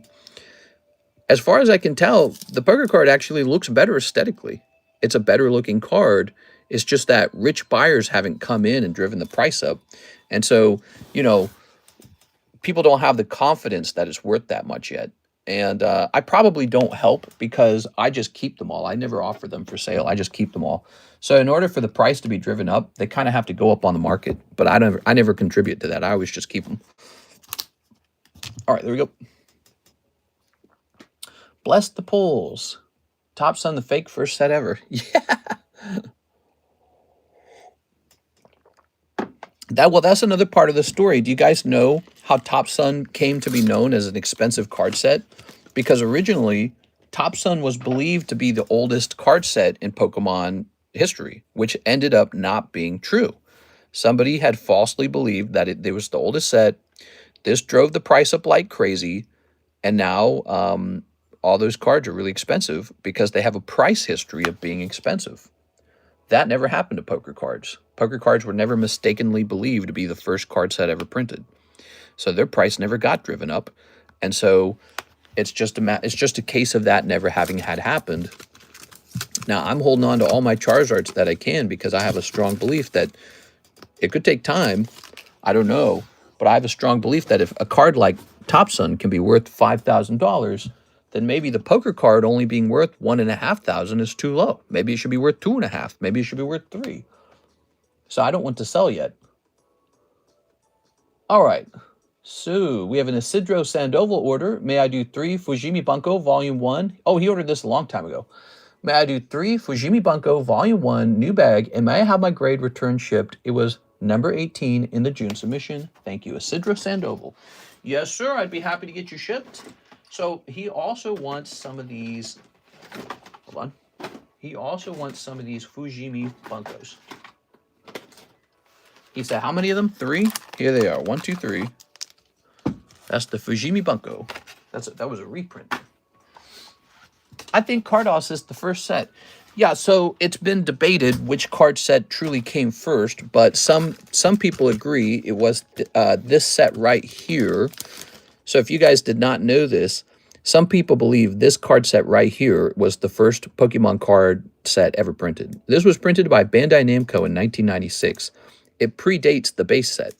as far as I can tell, the poker card actually looks better aesthetically. It's a better looking card. It's just that rich buyers haven't come in and driven the price up. And so, you know, people don't have the confidence that it's worth that much yet. And I probably don't help because I just keep them all. I never offer them for sale. I just keep them all. So in order for the price to be driven up, they kind of have to go up on the market. But I never contribute to that. I always just keep them. All right, there we go. Bless the polls. Topsun, the fake first set ever. Yeah. That's another part of the story. Do you guys know how Topsun came to be known as an expensive card set? Because originally, Topsun was believed to be the oldest card set in Pokemon history, which ended up not being true. Somebody had falsely believed that it was the oldest set. This drove the price up like crazy, and now all those cards are really expensive because they have a price history of being expensive. That never happened to poker cards. Poker cards were never mistakenly believed to be the first card set ever printed. So their price never got driven up. And so it's just a case of that never having had happened. Now, I'm holding on to all my Charizards that I can because I have a strong belief that it could take time. I don't know. But I have a strong belief that if a card like Topsun can be worth $5,000, then maybe the poker card only being worth $1,500 is too low. Maybe it should be worth $2,500. Maybe it should be worth $3,000. So I don't want to sell yet. All right. So we have an Isidro Sandoval order. May I do 3 Fujimi Bunko Volume 1? Oh, he ordered this a long time ago. May I do 3 Fujimi Bunko Volume 1 new bag, and may I have my grade return shipped? It was number 18 in the June submission. Thank you, Isidro Sandoval. Yes, sir. I'd be happy to get you shipped. So he also wants some of these. Hold on. He also wants some of these Fujimi Bunkos. He said, how many of them? 3? Here they are. 1, 2, 3. That's the Fujimi Bunko. That was a reprint. I think Carddass is the first set. Yeah, so it's been debated which card set truly came first, but some people agree it was this set right here. So if you guys did not know this, some people believe this card set right here was the first Pokemon card set ever printed. This was printed by Bandai Namco in 1996. It predates the base set,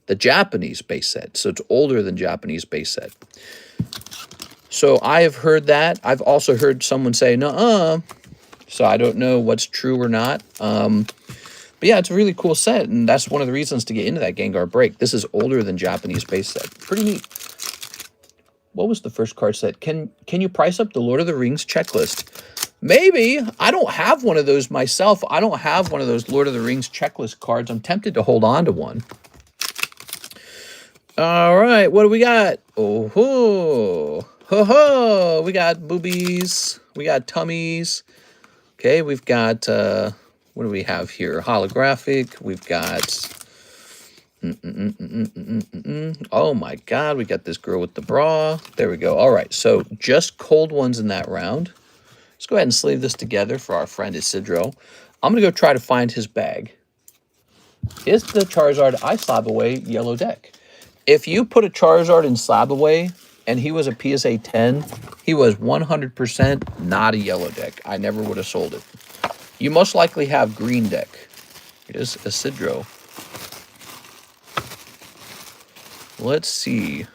the Japanese base set, so it's older than Japanese base set. So I have heard that. I've also heard someone say, nuh-uh. So I don't know what's true or not. But yeah, it's a really cool set, and that's one of the reasons to get into that Gengar break. This is older than Japanese base set. Pretty neat. What was the first card set? Can you price up the Lord of the Rings checklist? Maybe. I don't have one of those myself. I don't have one of those Lord of the Rings checklist cards. I'm tempted to hold on to one. All right, what do we got? Oh ho ho ho! We got boobies. We got tummies. Okay, we've got what do we have here? Holographic. We've got. Oh my God, we got this girl with the bra. There we go. All right, so just cold ones in that round. Let's go ahead and sleeve this together for our friend Isidro. I'm going to go try to find his bag. Is the Charizard I slab away yellow deck? If you put a Charizard in slab away, and he was a PSA 10, he was 100% not a yellow deck. I never would have sold it. You most likely have green deck. It is Isidro. Let's see.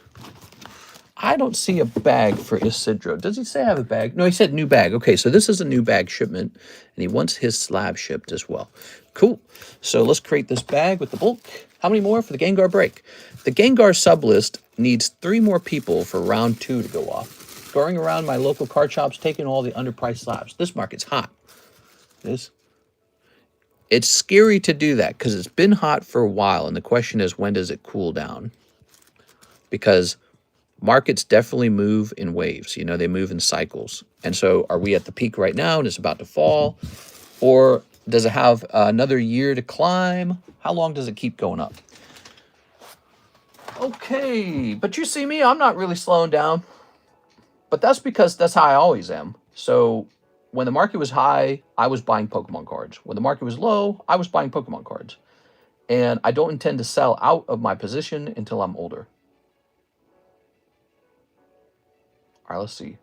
I don't see a bag for Isidro. Does he say I have a bag? No, he said new bag. Okay, so this is a new bag shipment, and he wants his slab shipped as well. Cool. So let's create this bag with the bulk. How many more for the Gengar break? The Gengar sublist needs 3 more people for round 2 to go off. Going around my local card shops, taking all the underpriced slabs. This market's hot. It's scary to do that because it's been hot for a while, and the question is, when does it cool down? Because markets definitely move in waves. You know, they move in cycles. And so are we at the peak right now and it's about to fall? Or does it have another year to climb? How long does it keep going up? Okay, but you see me, I'm not really slowing down. But that's because that's how I always am. So when the market was high, I was buying Pokemon cards. When the market was low, I was buying Pokemon cards. And I don't intend to sell out of my position until I'm older. All right, let's see.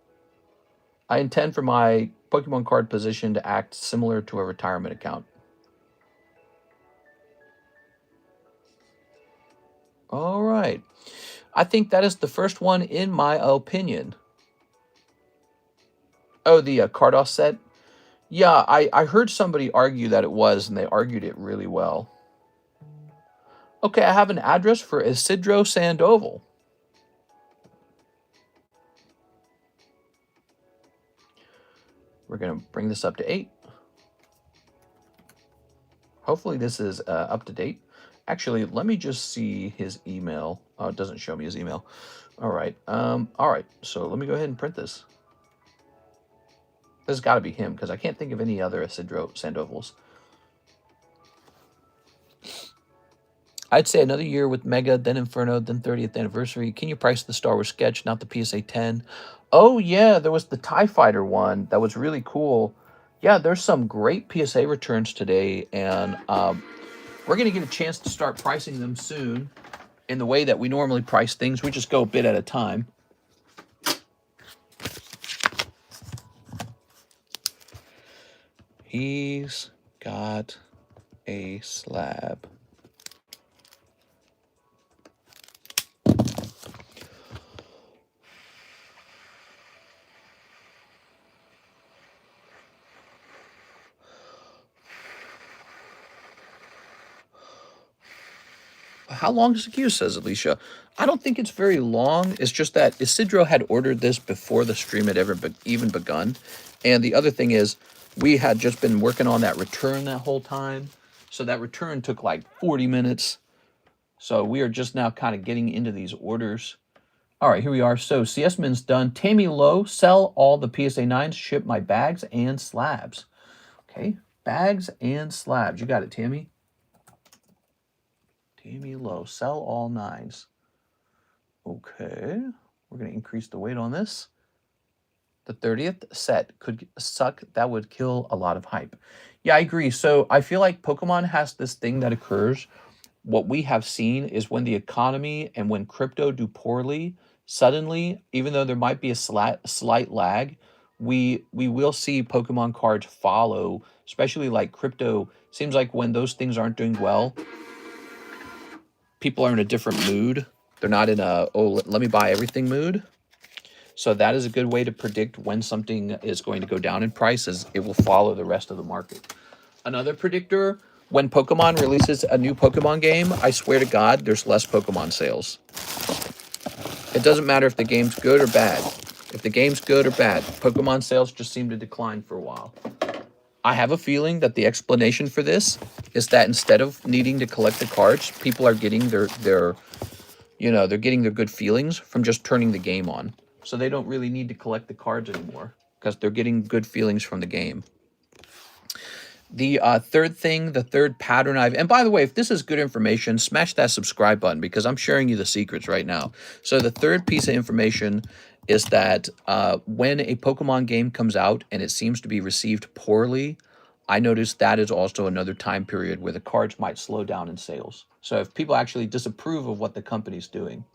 I intend for my Pokemon card position to act similar to a retirement account. All right. I think that is the first one in my opinion. Oh, the Carddass set? Yeah, I heard somebody argue that it was, and they argued it really well. Okay, I have an address for Isidro Sandoval. We're going to bring this up to 8. Hopefully this is up to date. Actually, let me just see his email. Oh, it doesn't show me his email. All right. So let me go ahead and print this. This has got to be him because I can't think of any other Isidro Sandovals. I'd say another year with Mega, then Inferno, then 30th anniversary. Can you price the Star Wars sketch, not the PSA 10? Oh, yeah, there was the TIE Fighter one. That was really cool. Yeah, there's some great PSA returns today, and we're going to get a chance to start pricing them soon in the way that we normally price things. We just go a bit at a time. He's got a slab. How long is the queue, says Alicia. I don't think it's very long. It's just that Isidro had ordered this before the stream had even begun. And the other thing is, we had just been working on that return that whole time. So that return took like 40 minutes. So we are just now kind of getting into these orders. All right, here we are. So CS-Min's done. Tammy Lowe, sell all the PSA 9s, ship my bags and slabs. Okay, bags and slabs. You got it, Tammy. Tammy Lowe, sell all 9s. Okay, we're going to increase the weight on this. The 30th set could suck. That would kill a lot of hype. Yeah, I agree. So I feel like Pokemon has this thing that occurs. What we have seen is when the economy and when crypto do poorly, suddenly, even though there might be a slight lag, we will see Pokemon cards follow, especially like crypto. Seems like when those things aren't doing well, people are in a different mood. They're not in a, oh, let me buy everything mood. So that is a good way to predict when something is going to go down in price, is it will follow the rest of the market. Another predictor, when Pokemon releases a new Pokemon game, I swear to God, there's less Pokemon sales. It doesn't matter if the game's good or bad. If the game's good or bad, Pokemon sales just seem to decline for a while. I have a feeling that the explanation for this is that instead of needing to collect the cards, people are getting they're getting their good feelings from just turning the game on. So they don't really need to collect the cards anymore because they're getting good feelings from the game. The third thing, the third pattern and by the way, if this is good information, smash that subscribe button because I'm sharing you the secrets right now. So the third piece of information is that when a Pokemon game comes out and it seems to be received poorly, I noticed that is also another time period where the cards might slow down in sales. So if people actually disapprove of what the company's doing.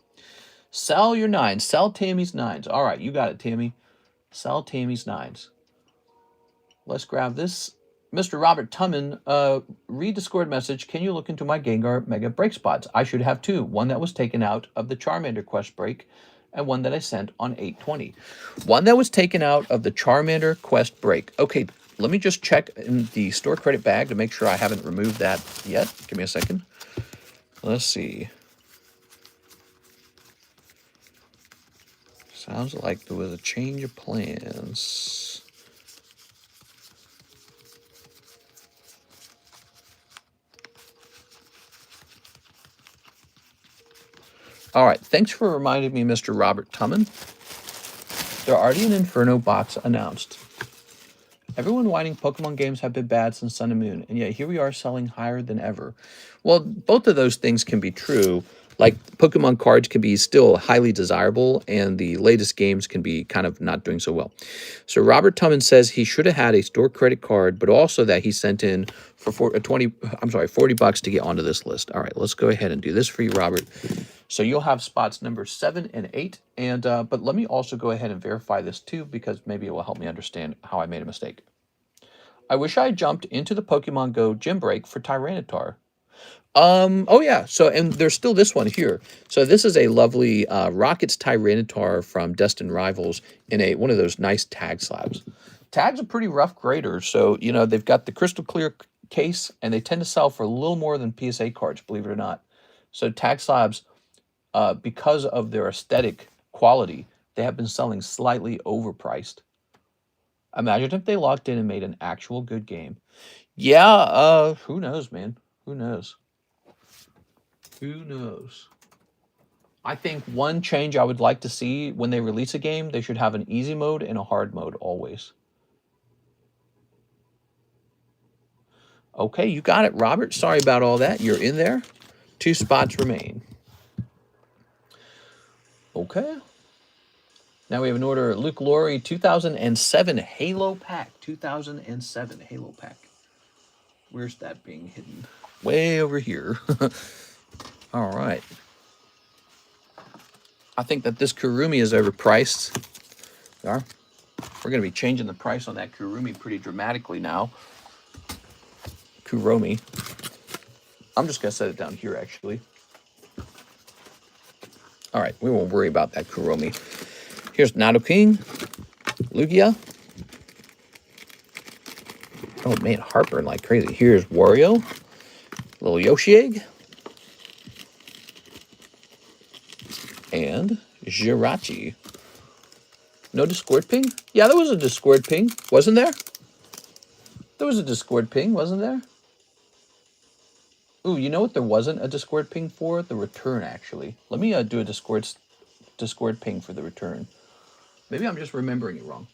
Sell your 9s. Sell Tammy's 9s. All right, you got it, Tammy. Sell Tammy's 9s. Let's grab this. Mr. Robert Tumman, read the scored message. Can you look into my Gengar Mega break spots? I should have 2. One that was taken out of the Charmander quest break, and one that I sent on 8/20. One that was taken out of the Charmander quest break. Okay, let me just check in the store credit bag to make sure I haven't removed that yet. Give me a second. Let's see. Sounds like there was a change of plans. All right, thanks for reminding me, Mr. Robert Tumman. There are already an Inferno box announced. Everyone whining Pokemon games have been bad since Sun and Moon, and yet here we are selling higher than ever. Well, both of those things can be true. Like, Pokemon cards can be still highly desirable, and the latest games can be kind of not doing so well. So Robert Tumman says he should have had a store credit card, but also that he sent in for 40 bucks to get onto this list. All right, let's go ahead and do this for you, Robert. So you'll have spots number 7 and 8, and but let me also go ahead and verify this too, because maybe it will help me understand how I made a mistake. I wish I had jumped into the Pokemon Go gym break for Tyranitar. Oh yeah, so, and there's still this one here. So this is a lovely Rockets Tyranitar from Destined Rivals in one of those nice tag slabs. Tags are pretty rough graders, so, you know, they've got the crystal clear case, and they tend to sell for a little more than PSA cards, believe it or not. So tag slabs, because of their aesthetic quality, they have been selling slightly overpriced. Imagine if they locked in and made an actual good game. Yeah, who knows, man? Who knows? Who knows? I think one change I would like to see when they release a game, they should have an easy mode and a hard mode always. Okay, you got it, Robert. Sorry about all that. You're in there. 2 spots remain. Okay. Now we have an order, Luke Laurie, 2007 Halo Pack. 2007 Halo Pack. Where's that being hidden? Way over here. All right. I think that this Kurumi is overpriced. We're going to be changing the price on that Kurumi pretty dramatically now. Kuromi. I'm just going to set it down here, actually. All right, we won't worry about that Kuromi. Here's Nidoking, Lugia. Oh man, heartburn like crazy. Here's Wario, little Yoshi Egg, and Jirachi. No Discord ping? Yeah, there was a Discord ping, wasn't there? There was a Discord ping, wasn't there? Ooh, you know what there wasn't a Discord ping for? The return, actually. Let me do a Discord ping for the return. Maybe I'm just remembering it wrong.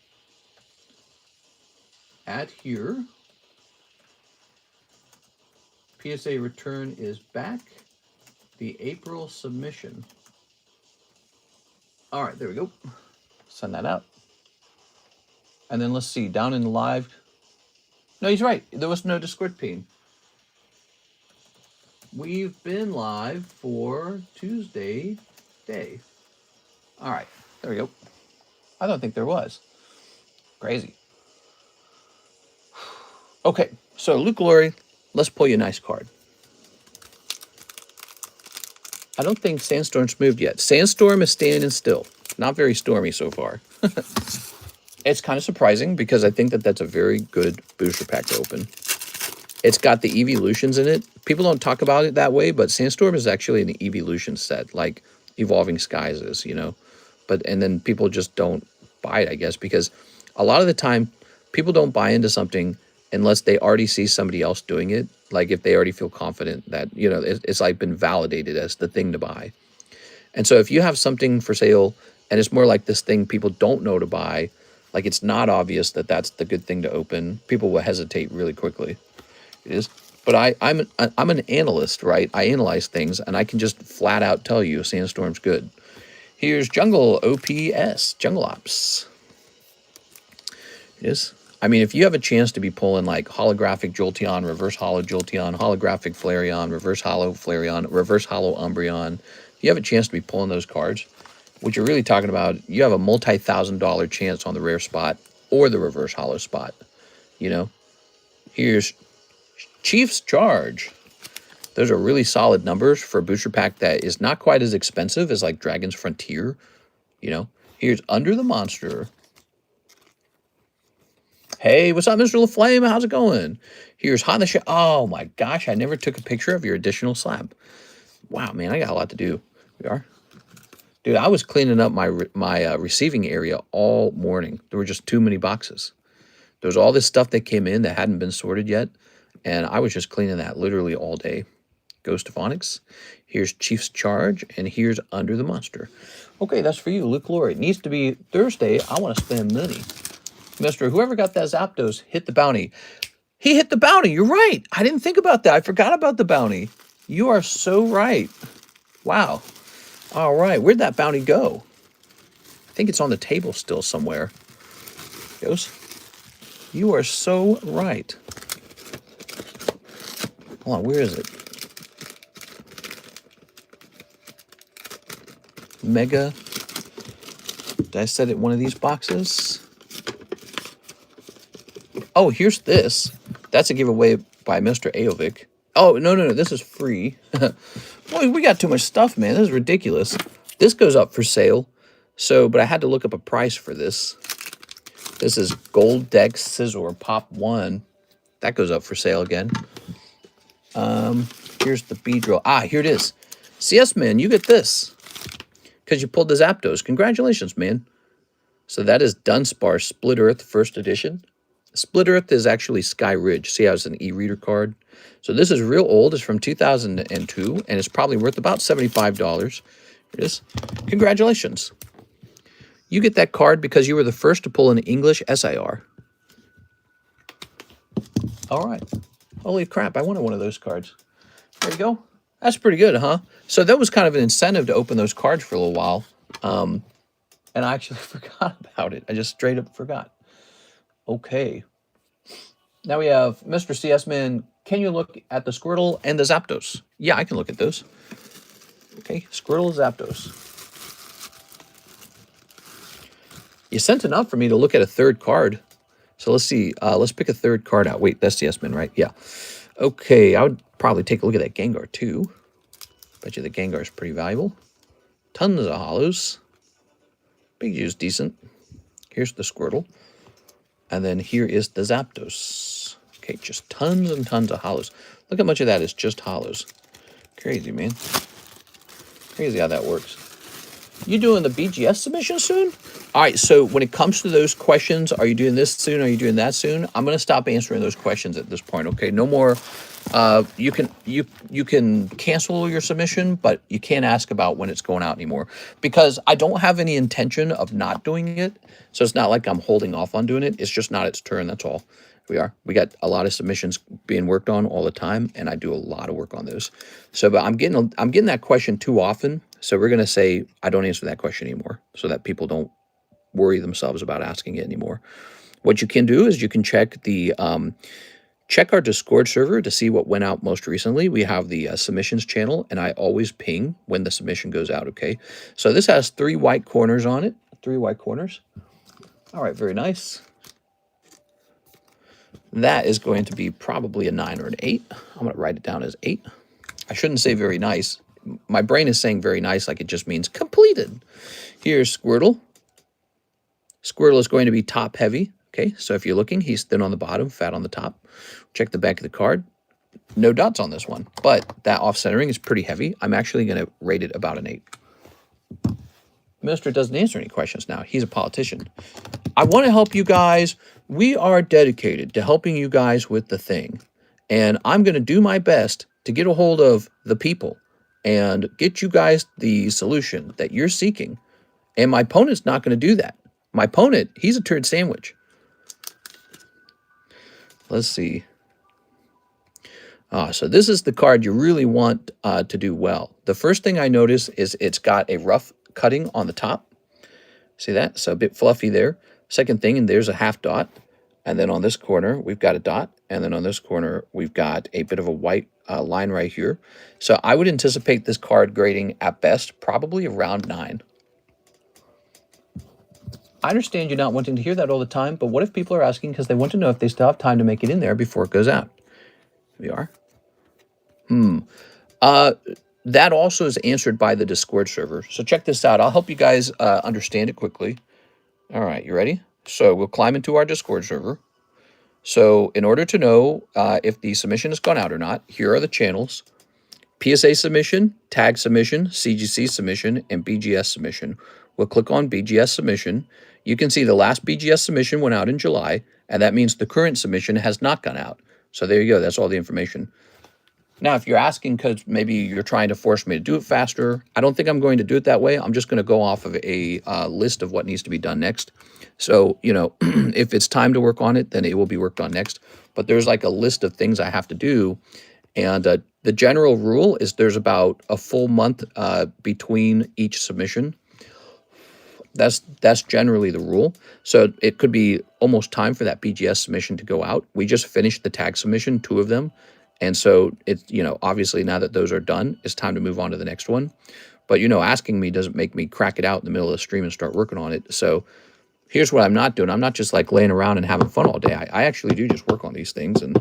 At here, PSA return is back. The April submission. All right, there we go. Send that out. And then let's see, down in live. No, he's right. There was no Discord ping. We've been live for Tuesday day. All right, there we go. I don't think there was. Crazy. Okay, so Luke Laurie, let's pull you a nice card. I don't think Sandstorm's moved yet. Sandstorm is standing still. Not very stormy so far. It's kind of surprising because I think that that's a very good booster pack to open. It's got the evolutions in it. People don't talk about it that way, but Sandstorm is actually an evolution set, like Evolving Skies is, you know. And then people just don't buy it, I guess, because a lot of the time people don't buy into something unless they already see somebody else doing it. Like if they already feel confident that, you know, it's like been validated as the thing to buy. And so if you have something for sale and it's more like this thing people don't know to buy, like it's not obvious that that's the good thing to open, people will hesitate really quickly. It is. But I'm an analyst, right? I analyze things and I can just flat out tell you Sandstorm's good. Here's Jungle OPS, Jungle Ops. It is. I mean, if you have a chance to be pulling like holographic Jolteon, reverse holo Jolteon, holographic Flareon, reverse holo Flareon, reverse holo Umbreon, if you have a chance to be pulling those cards, what you're really talking about, you have a multi-$1,000 chance on the rare spot or the reverse hollow spot. You know, here's Chief's Charge. Those are really solid numbers for a booster pack that is not quite as expensive as like Dragon's Frontier. You know, here's Under the Monster. Hey, what's up, Mr. LaFlame? How's it going? Here's Hot in the Shell. Oh my gosh, I never took a picture of your additional slab. Wow, man, I got a lot to do. We are. Dude, I was cleaning up my receiving area all morning. There were just too many boxes. There was all this stuff that came in that hadn't been sorted yet, and I was just cleaning that literally all day. Ghost of Onyx. Here's Chief's Charge, and here's Under the Monster. Okay, that's for you, Luke Lori. It needs to be Thursday. I want to spend money. Mr. Whoever got that Zapdos hit the bounty. He hit the bounty. You're right. I didn't think about that. I forgot about the bounty. You are so right. Wow. All right. Where'd that bounty go? I think it's on the table still somewhere. Goes. You are so right. Hold on. Where is it? Mega. Did I set it in one of these boxes? Oh, here's this. That's a giveaway by Mr. Aovic. Oh, no. This is free. Boy, we got too much stuff, man. This is ridiculous. This goes up for sale. So, but I had to look up a price for this. This is Gold Deck Scissor Pop 1. That goes up for sale again. Here's the Beedrill. Ah, here it is. CS, man, you get this. Because you pulled the Zapdos. Congratulations, man. So that is Dunsparce Split Earth First Edition. Split Earth is actually Sky Ridge. See how it's an e-reader card? So this is real old. It's from 2002, and it's probably worth about $75. Here it is. Congratulations. You get that card because you were the first to pull an English SIR. All right. Holy crap, I wanted one of those cards. There you go. That's pretty good, huh? So that was kind of an incentive to open those cards for a little while. And I actually forgot about it. I just straight up forgot. Okay. Now we have Mr. CS Man. Can you look at the Squirtle and the Zapdos? Yeah, I can look at those. Okay, Squirtle and Zapdos. You sent enough for me to look at a third card. So let's see. Let's pick a third card out. Wait, that's CS Man, right? Yeah. Okay, I would probably take a look at that Gengar too. Bet you the Gengar is pretty valuable. Tons of hollows. Big U's decent. Here's the Squirtle. And then here is the Zapdos. Okay, just tons and tons of hollows. Look how much of that is just hollows. Crazy, man. Crazy how that works. You doing the BGS submission soon? All right, so when it comes to those questions, are you doing this soon? Are you doing that soon? I'm going to stop answering those questions at this point, okay? No more. You can cancel your submission, but you can't ask about when it's going out anymore because I don't have any intention of not doing it. So it's not like I'm holding off on doing it. It's just not its turn. That's all. We got a lot of submissions being worked on all the time, and I do a lot of work on those. So, but I'm getting that question too often. So we're going to say I don't answer that question anymore so that people don't worry themselves about asking it anymore. What you can do is you can check the check our Discord server to see what went out most recently. We have the submissions channel, and I always ping when the submission goes out, okay? So this has 3 white corners on it. 3 white corners. All right, very nice. That is going to be probably a 9 or an 8. I'm going to write it down as 8. I shouldn't say very nice. My brain is saying very nice like it just means completed. Here's Squirtle. Squirtle is going to be top heavy. Okay, so if you're looking, he's thin on the bottom, fat on the top. Check the back of the card. No dots on this one, but that off-centering is pretty heavy. I'm actually going to rate it about an 8. Minister doesn't answer any questions now. He's a politician. I want to help you guys. We are dedicated to helping you guys with the thing. And I'm going to do my best to get a hold of the people and get you guys the solution that you're seeking. And my opponent's not going to do that. My opponent, he's a turd sandwich. Let's see. So this is the card you really want to do well. The first thing I notice is it's got a rough cutting on the top. See that? So a bit fluffy there. Second thing, and there's a half dot. And then on this corner, we've got a dot. And then on this corner, we've got a bit of a white line right here. So I would anticipate this card grading at best probably around 9. I understand you're not wanting to hear that all the time, but what if people are asking because they want to know if they still have time to make it in there before it goes out? Here we are. That also is answered by the Discord server. So check this out. I'll help you guys understand it quickly. All right, you ready? So we'll climb into our Discord server. So in order to know if the submission has gone out or not, here are the channels. PSA submission, tag submission, CGC submission, and BGS submission. We'll click on BGS submission. You can see the last BGS submission went out in July, and that means the current submission has not gone out. So there you go. That's all the information. Now, if you're asking because maybe you're trying to force me to do it faster, I don't think I'm going to do it that way. I'm just going to go off of a list of what needs to be done next. So, you know, if it's time to work on it, then it will be worked on next. But there's like a list of things I have to do. And the general rule is there's about a full month between each submission. That's generally the rule. So it could be almost time for that BGS submission to go out. We just finished the tag submission, 2 of them. And so it's, you know, obviously now that those are done, it's time to move on to the next one. But, you know, asking me doesn't make me crack it out in the middle of the stream and start working on it. So here's what I'm not doing. I'm not just like laying around and having fun all day. I actually do just work on these things. And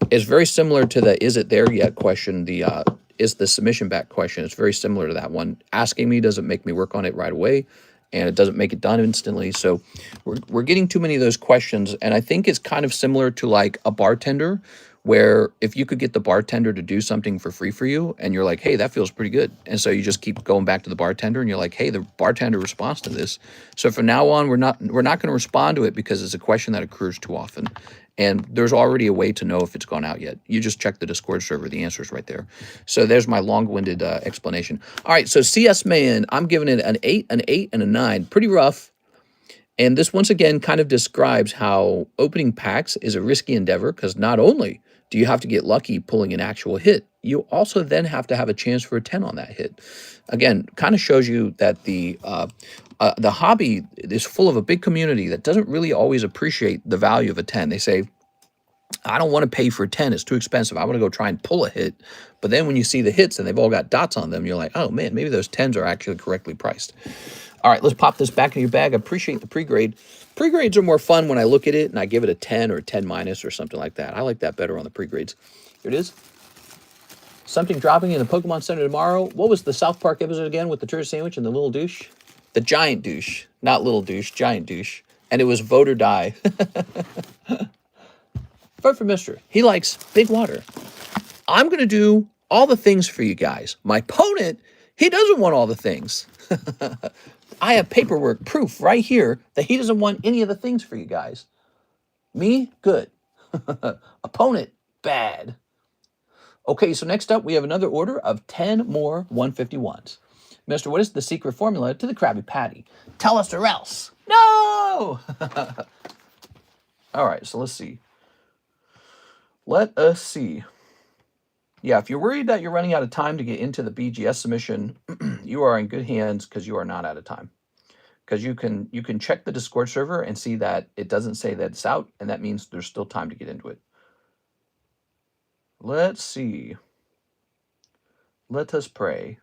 it's very similar to the is it there yet question, the is the submission back question. It's very similar to that one. Asking me doesn't make me work on it right away, and it doesn't make it done instantly. So we're getting too many of those questions, and I think it's kind of similar to like a bartender, where if you could get the bartender to do something for free for you, and you're like, hey, that feels pretty good. And so you just keep going back to the bartender, and you're like, hey, the bartender responds to this. So from now on, we're not going to respond to it because it's a question that occurs too often. And there's already a way to know if it's gone out yet. You just check the Discord server. The answer is right there. So there's my long-winded explanation. All right, so CS Man, I'm giving it an 8, an 8, and a 9. Pretty rough. And this, once again, kind of describes how opening packs is a risky endeavor because not only do you have to get lucky pulling an actual hit, you also then have to have a chance for a 10 on that hit. Again, kind of shows you that the hobby is full of a big community that doesn't really always appreciate the value of a 10. They say, I don't want to pay for a 10. It's too expensive. I want to go try and pull a hit. But then when you see the hits and they've all got dots on them, you're like, oh, man, maybe those 10s are actually correctly priced. All right, let's pop this back in your bag. I appreciate the pre-grade. Pre-grades are more fun when I look at it and I give it a 10 or a 10 minus or something like that. I like that better on the pre-grades. Here it is. Something dropping in the Pokemon Center tomorrow. What was the South Park episode again with the turd sandwich and the little douche? The giant douche. Not little douche, giant douche. And it was vote or die. Vote for Mister. He likes big water. I'm going to do all the things for you guys. My opponent, he doesn't want all the things. I have paperwork proof right here that he doesn't want any of the things for you guys. Me, good. Opponent, bad. Okay, so next up, we have another order of 10 more 151s. Mister, what is the secret formula to the Krabby Patty? Tell us or else. No! All right, so let's see. Let us see. Yeah, if you're worried that you're running out of time to get into the BGS submission, you are in good hands because you are not out of time. Because you can check the Discord server and see that it doesn't say that it's out, and that means there's still time to get into it. Let's see. Let us pray.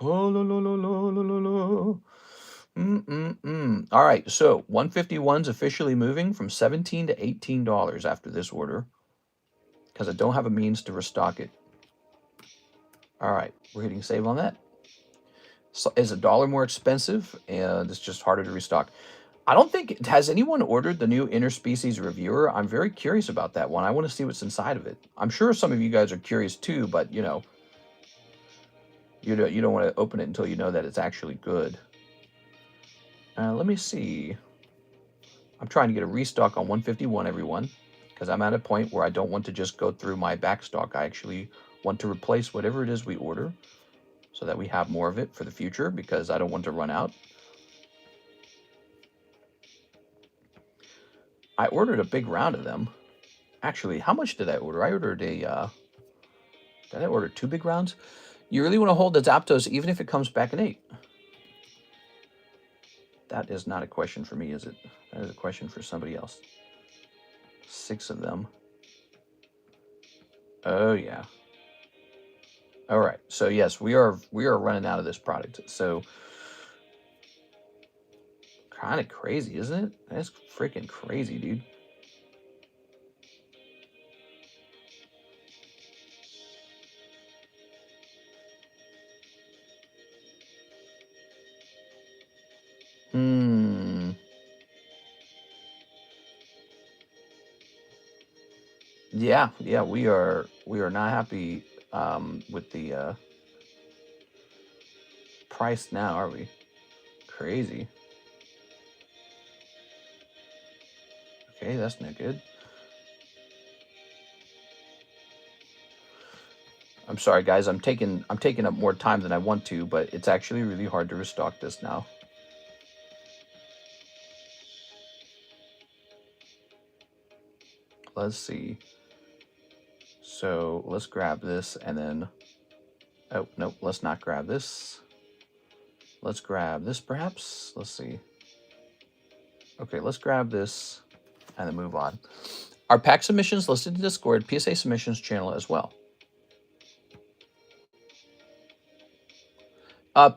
Oh, lo, lo, lo, lo, lo, lo, lo. All right, so 151's officially moving from $17 to $18 after this order because I don't have a means to restock it. All right, we're hitting save on that. So it's $1 more expensive, and it's just harder to restock. I don't think, has anyone ordered the new Interspecies Reviewer? I'm very curious about that one. I want to see what's inside of it. I'm sure some of you guys are curious too, but you know, you don't want to open it until you know that it's actually good. Let me see. I'm trying to get a restock on 151, everyone, because I'm at a point where I don't want to just go through my backstock. I actually want to replace whatever it is we order so that we have more of it for the future because I don't want to run out. I ordered a big round of them. Actually, how much did I order? I ordered a, did I order 2 big rounds? You really want to hold the Zapdos even if it comes back in 8? That is not a question for me, is it? That is a question for somebody else. 6 of them. Oh, yeah. All right. So, yes, we are running out of this product. So, kind of crazy, isn't it? That's freaking crazy, dude. Yeah, yeah, we are not happy with the price now, are we? Crazy. Okay, that's not good. I'm sorry, guys. I'm taking up more time than I want to, but it's actually really hard to restock this now. Let's see. So let's grab this and then, oh, nope, let's not grab this. Let's grab this perhaps. Let's see. Okay, let's grab this and then move on. Our pack submissions listed in Discord, PSA submissions channel as well.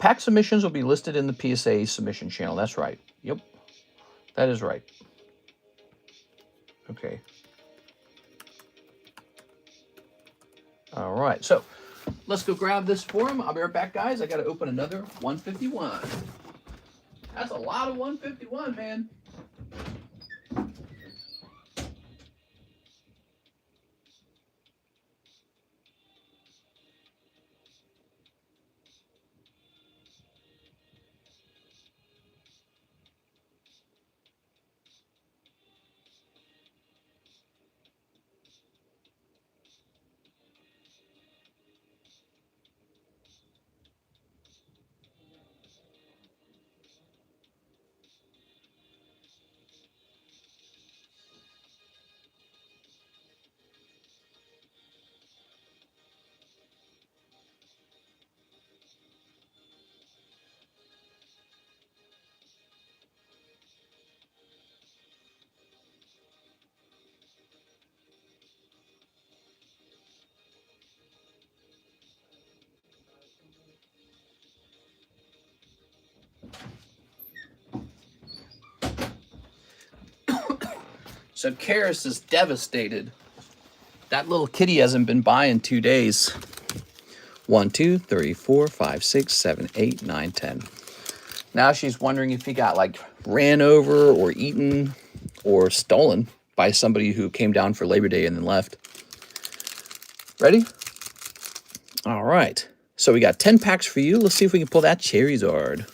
Pack submissions will be listed in the PSA submission channel. That's right. Yep, that is right. Okay. All right, so let's go grab this for him. I'll be right back, guys. I got to open another 151. That's a lot of 151, man. So Karis is devastated. That little kitty hasn't been by in 2 days. 1, 2, 3, 4, 5, 6, 7, 8, 9, 10. Now she's wondering if he got like ran over or eaten or stolen by somebody who came down for Labor Day and then left. Ready? All right. So we got 10 packs for you. Let's see if we can pull that Charizard.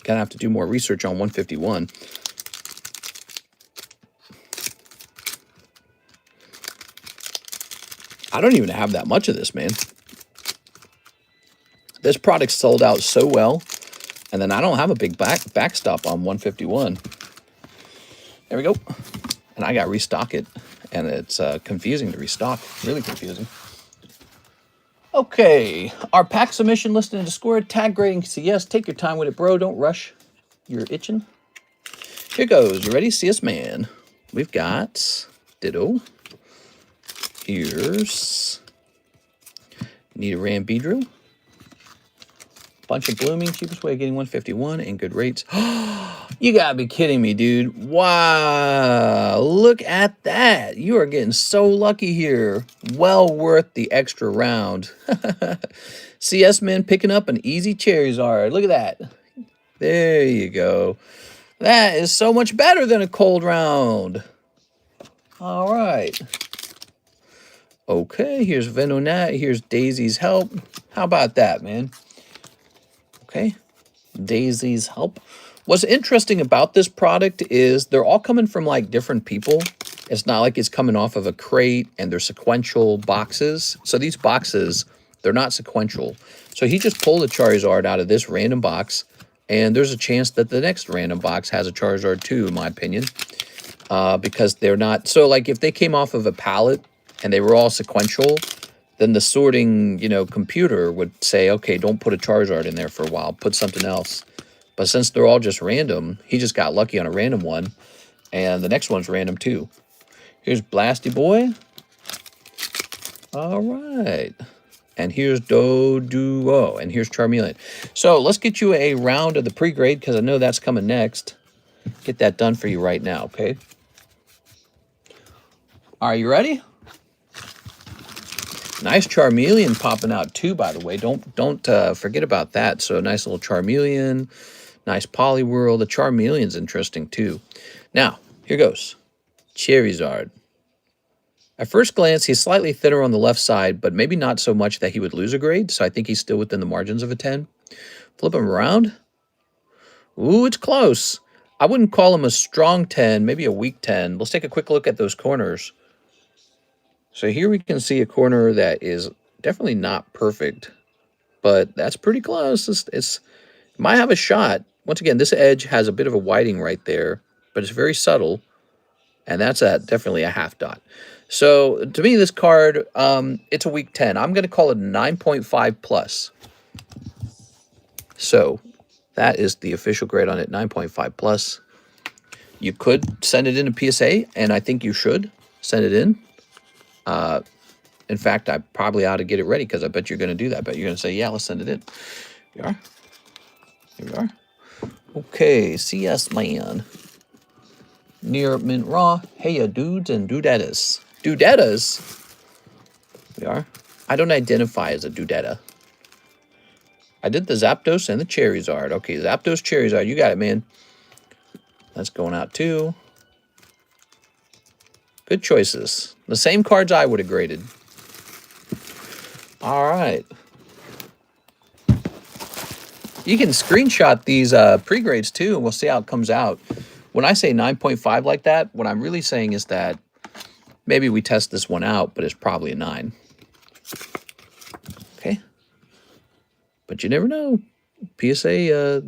Gonna have to do more research on 151. I don't even have that much of this, man. This product sold out so well, and then I don't have a big backstop on 151. There we go. And I got to restock it, and it's confusing to restock. Really confusing. Okay, our pack submission listed in Discord. Tag grading CS. Take your time with it, bro. Don't rush. You're itching. Here goes. You ready? CS Man. We've got Ditto. Here's Nidoran Beedrill. Bunch of blooming. Cheapest way of getting 151 and good rates. You gotta be kidding me, dude. Wow. Look at that. You are getting so lucky here. Well worth the extra round. CS Man picking up an easy Charizard. Look at that. There you go. That is so much better than a cold round. All right. Okay, here's Venonat. Here's Daisy's Help. How about that, man? Okay, Daisy's Help. What's interesting about this product is they're all coming from like different people. It's not like it's coming off of a crate and they're sequential boxes. So these boxes, they're not sequential. So he just pulled a Charizard out of this random box, and there's a chance that the next random box has a Charizard too, in my opinion, because they're not. So like if they came off of a pallet and they were all sequential, then the sorting, computer would say, okay, don't put a Charizard in there for a while, put something else. But since they're all just random, he just got lucky on a random one, and the next one's random too. Here's Blasty Boy. All right. And here's Doduo. And here's Charmeleon. So let's get you a round of the pre-grade because I know that's coming next. Get that done for you right now, okay? Are you ready? Nice Charmeleon popping out too, by the way. Don't forget about that. So nice little Charmeleon, nice Poliwhirl. The Charmeleon's interesting too. Now, here goes. Charizard. At first glance, he's slightly thinner on the left side, but maybe not so much that he would lose a grade, so I think he's still within the margins of a 10. Flip him around. Ooh, it's close. I wouldn't call him a strong 10, maybe a weak 10. Let's take a quick look at those corners. So here we can see a corner that is definitely not perfect, but that's pretty close. It might have a shot. Once again, this edge has a bit of a whiting right there, but it's very subtle, and that's definitely a half dot. So to me, this card, it's a weak 10. I'm going to call it 9.5 plus. So that is the official grade on it, 9.5 plus. You could send it in a PSA, and I think you should send it in. In fact, I probably ought to get it ready because I bet you're going to do that. But you're going to say, yeah, let's send it in. Here we are. Here we are. Okay, CS Man. Near Mint Raw. Hey, ya dudes and dudettas. Dudettas? We are. I don't identify as a dudetta. I did the Zapdos and the Charizard. Okay, Zapdos, Charizard. You got it, man. That's going out too. Good choices. The same cards I would have graded. All right. You can screenshot these pre-grades too, and we'll see how it comes out. When I say 9.5 like that, what I'm really saying is that maybe we test this one out, but it's probably a 9. Okay. But you never know. PSA,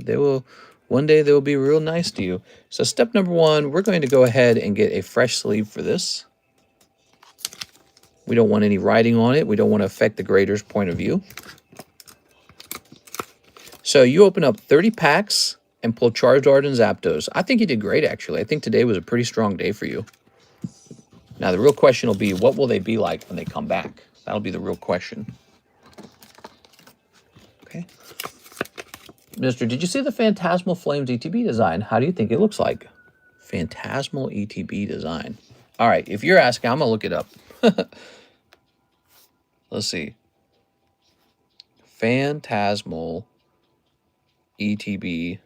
one day they will be real nice to you. So step number 1, we're going to go ahead and get a fresh sleeve for this. We don't want any writing on it. We don't want to affect the grader's point of view. So you open up 30 packs and pull Charizard and Zapdos. I think you did great, actually. I think today was a pretty strong day for you. Now, the real question will be, what will they be like when they come back? That'll be the real question. Okay. Mister, did you see the Phantasmal Flames ETB design? How do you think it looks like? Phantasmal ETB design. All right, if you're asking, I'm going to look it up. Let's see. Phantasmal ETB.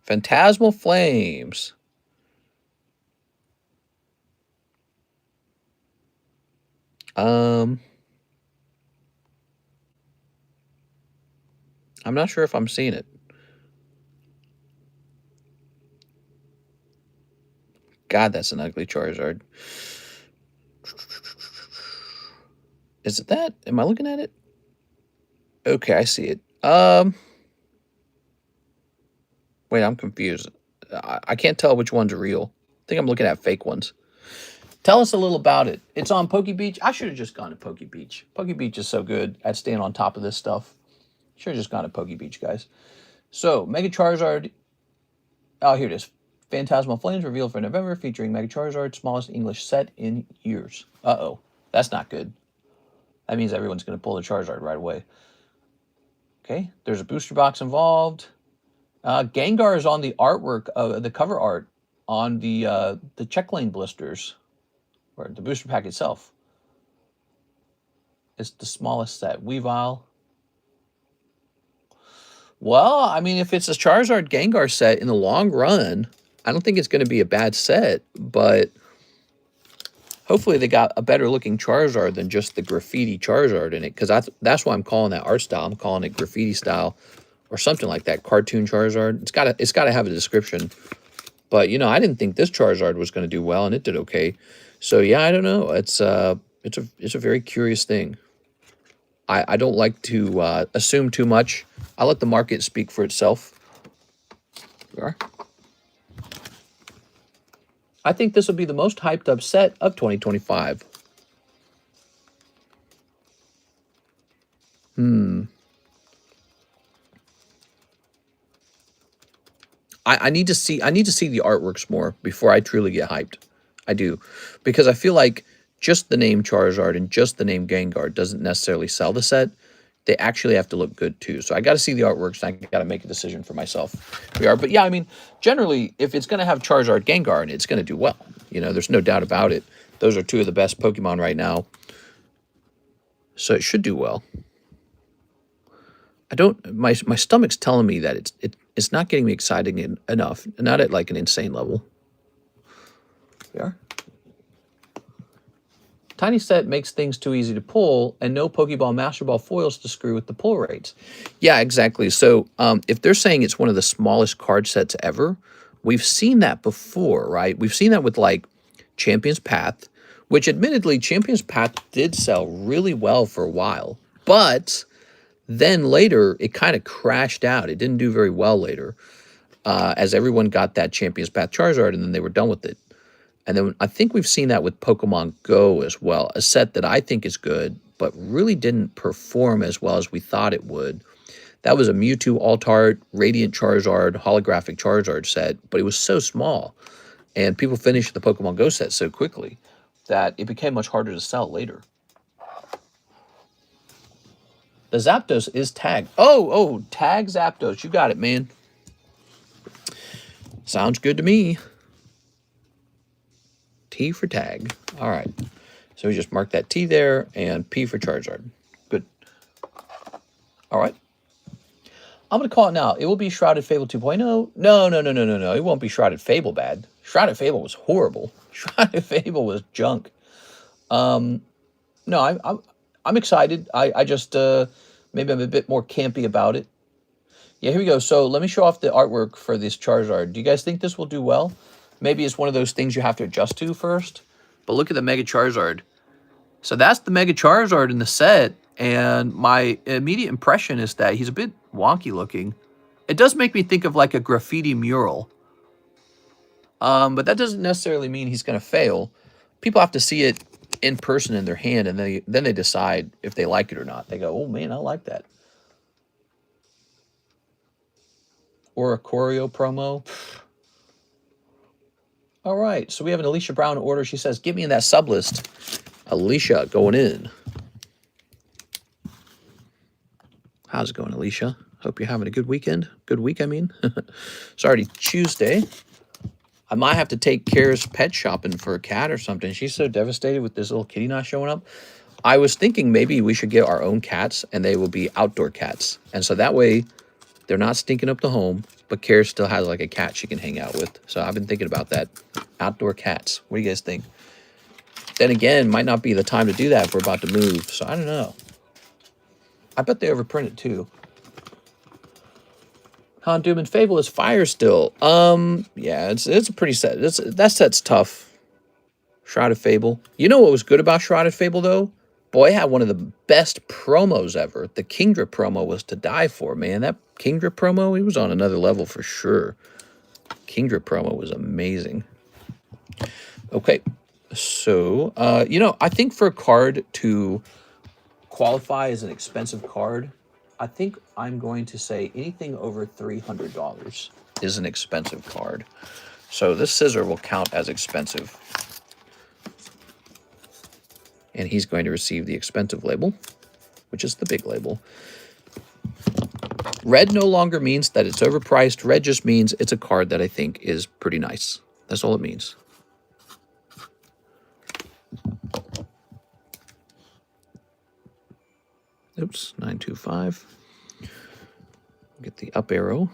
Phantasmal Flames. I'm not sure if I'm seeing it. God, that's an ugly Charizard. Is it that? Am I looking at it? Okay, I see it. Wait, I'm confused. I can't tell which ones are real. I think I'm looking at fake ones. Tell us a little about it. It's on Poke Beach. I should have just gone to Poke Beach. Poke Beach is so good at staying on top of this stuff. Should have just gone to Poke Beach, guys. So, Mega Charizard. Oh, here it is. Phantasmal Flames revealed for November, featuring Mega Charizard, smallest English set in years. Uh-oh. That's not good. That means everyone's going to pull the Charizard right away. Okay, there's a booster box involved. Gengar is on the artwork, the cover art on the check lane blisters, or the booster pack itself. It's the smallest set. Weavile. Well, I mean, if it's a Charizard Gengar set in the long run, I don't think it's going to be a bad set, but hopefully they got a better looking Charizard than just the graffiti Charizard in it, because that's why I'm calling that art style. I'm calling it graffiti style or something like that, cartoon Charizard. It's got to have a description. But, you know, I didn't think this Charizard was going to do well, and it did okay. So, yeah, I don't know. It's a very curious thing. I don't like to assume too much. I let the market speak for itself. There. I think this will be the most hyped up set of 2025. I need to see the artworks more before I truly get hyped. I do. Because I feel like just the name Charizard and just the name Gengar doesn't necessarily sell the set. They actually have to look good too. So I got to see the artworks and I got to make a decision for myself. But yeah, I mean, generally, if it's going to have Charizard, Gengar, and it's going to do well. You know, there's no doubt about it. Those are two of the best Pokemon right now. So it should do well. I don't. My stomach's telling me that it's not getting me exciting enough. Not at like an insane level. We are. Tiny set makes things too easy to pull, and no Pokeball Master Ball foils to screw with the pull rates. Yeah, exactly. So if they're saying it's one of the smallest card sets ever, we've seen that before, right? We've seen that with like Champion's Path, which admittedly Champion's Path did sell really well for a while, but then later it kind of crashed out. It didn't do very well later as everyone got that Champion's Path Charizard and then they were done with it. And then I think we've seen that with Pokemon Go as well, a set that I think is good, but really didn't perform as well as we thought it would. That was a Mewtwo Alt-Art, Radiant Charizard, Holographic Charizard set, but it was so small. And people finished the Pokemon Go set so quickly that it became much harder to sell later. The Zapdos is tagged. Oh, tag Zapdos. You got it, man. Sounds good to me. T for tag. All right. So we just mark that T there and P for Charizard. Good. All right. I'm going to call it now. It will be Shrouded Fable 2.0. No. It won't be Shrouded Fable bad. Shrouded Fable was horrible. Shrouded Fable was junk. No, I'm excited. I just maybe I'm a bit more campy about it. Yeah, here we go. So let me show off the artwork for this Charizard. Do you guys think this will do well? Maybe it's one of those things you have to adjust to first. But look at the Mega Charizard. So that's the Mega Charizard in the set. And my immediate impression is that he's a bit wonky looking. It does make me think of like a graffiti mural. But that doesn't necessarily mean he's going to fail. People have to see it in person in their hand. And then they decide if they like it or not. They go, oh man, I like that. Or a choreo promo. All right, so we have an Alicia Brown order. She says, get me in that sub list. Alicia going in. How's it going, Alicia? Hope you're having a good weekend. Good week, I mean. It's already Tuesday. I might have to take Kara's pet shopping for a cat or something. She's so devastated with this little kitty not showing up. I was thinking maybe we should get our own cats, and they will be outdoor cats. And so that way, they're not stinking up the home, but Kara still has like a cat she can hang out with. So I've been thinking about that. Outdoor cats. What do you guys think? Then again, might not be the time to do that if we're about to move. So I don't know. I bet they overprint it too. Han Doom and Fable is fire still. Yeah, it's a pretty set. That set's tough. Shrouded Fable. You know what was good about Shrouded Fable though? Boy, it had one of the best promos ever. The Kingdra promo was to die for, man. That Kingdra promo, it was on another level for sure. Kingdra promo was amazing. Okay, so, you know, I think for a card to qualify as an expensive card, I think I'm going to say anything over $300 is an expensive card. So this scissor will count as expensive. And he's going to receive the expensive label, which is the big label. Red no longer means that it's overpriced. Red just means it's a card that I think is pretty nice. That's all it means. Oops, 925. Get the up arrow.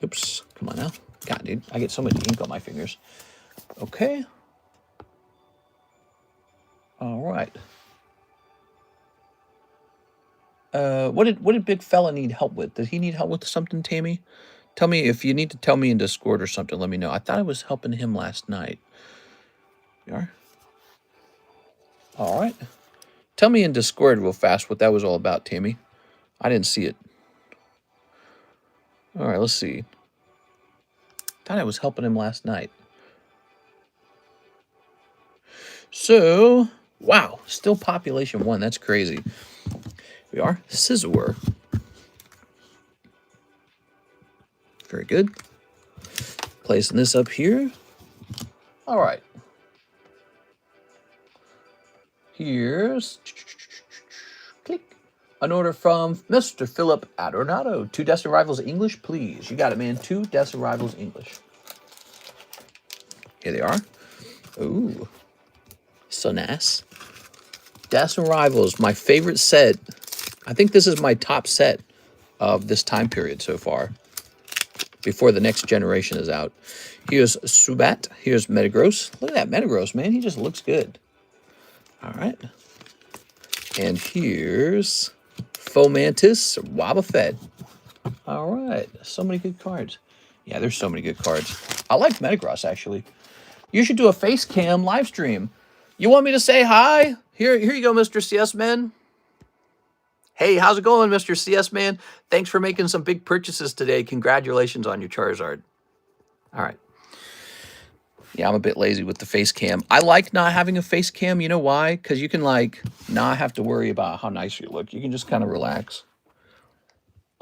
Oops, come on now. God, dude, I get so much ink on my fingers. Okay. All right. What did Big Fella need help with? Did he need help with something, Tammy? Tell me if you need to tell me in Discord or something. Let me know. I thought I was helping him last night. You are? All right. Tell me in Discord real fast what that was all about, Tammy. I didn't see it. All right, let's see. Thought I was helping him last night. So, wow, still population 1. That's crazy. We are Scizor. Very good. Placing this up here. All right. Here's click. An order from Mr. Philip Adornado. 2 Death Arrivals English, please. You got it, man. 2 Death Arrivals English. Here they are. Ooh. So nice. Death Arrivals, my favorite set. I think this is my top set of this time period so far, before the next generation is out. Here's Subat. Here's Metagross. Look at that Metagross, man. He just looks good. All right. And here's Fomantis Wobbuffet. All right. So many good cards. Yeah, there's so many good cards. I like Metagross, actually. You should do a face cam live stream. You want me to say hi? Here you go, Mr. CS Man. Hey, how's it going, Mr. CS Man? Thanks for making some big purchases today. Congratulations on your Charizard. All right. Yeah, I'm a bit lazy with the face cam. I like not having a face cam. You know why? Because you can, like, not have to worry about how nice you look. You can just kind of relax.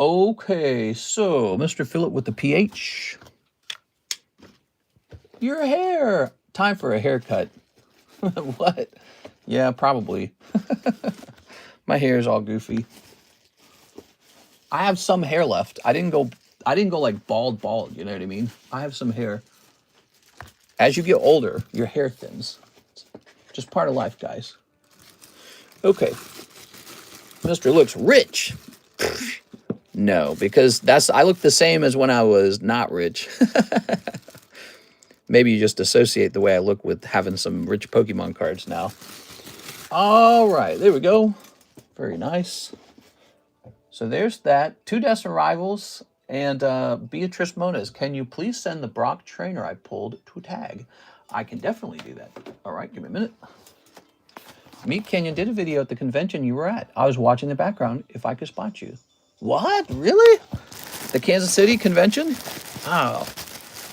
Okay, so Mr. Phillip with the PH. Your hair. Time for a haircut. What? Yeah, probably. My hair is all goofy. I have some hair left. I didn't go like bald, you know what I mean? I have some hair. As you get older, your hair thins. It's just part of life, guys. Okay. Mr. looks rich. No, because I look the same as when I was not rich. Maybe you just associate the way I look with having some rich Pokemon cards now. All right, there we go. Very nice. So there's that. 2 Death Arrivals. And Beatrice Moniz, can you please send the Brock trainer I pulled to tag? I can definitely do that. All right, give me a minute. Meat Canyon did a video at the convention you were at. I was watching the background if I could spot you. What? Really? The Kansas City convention? Oh.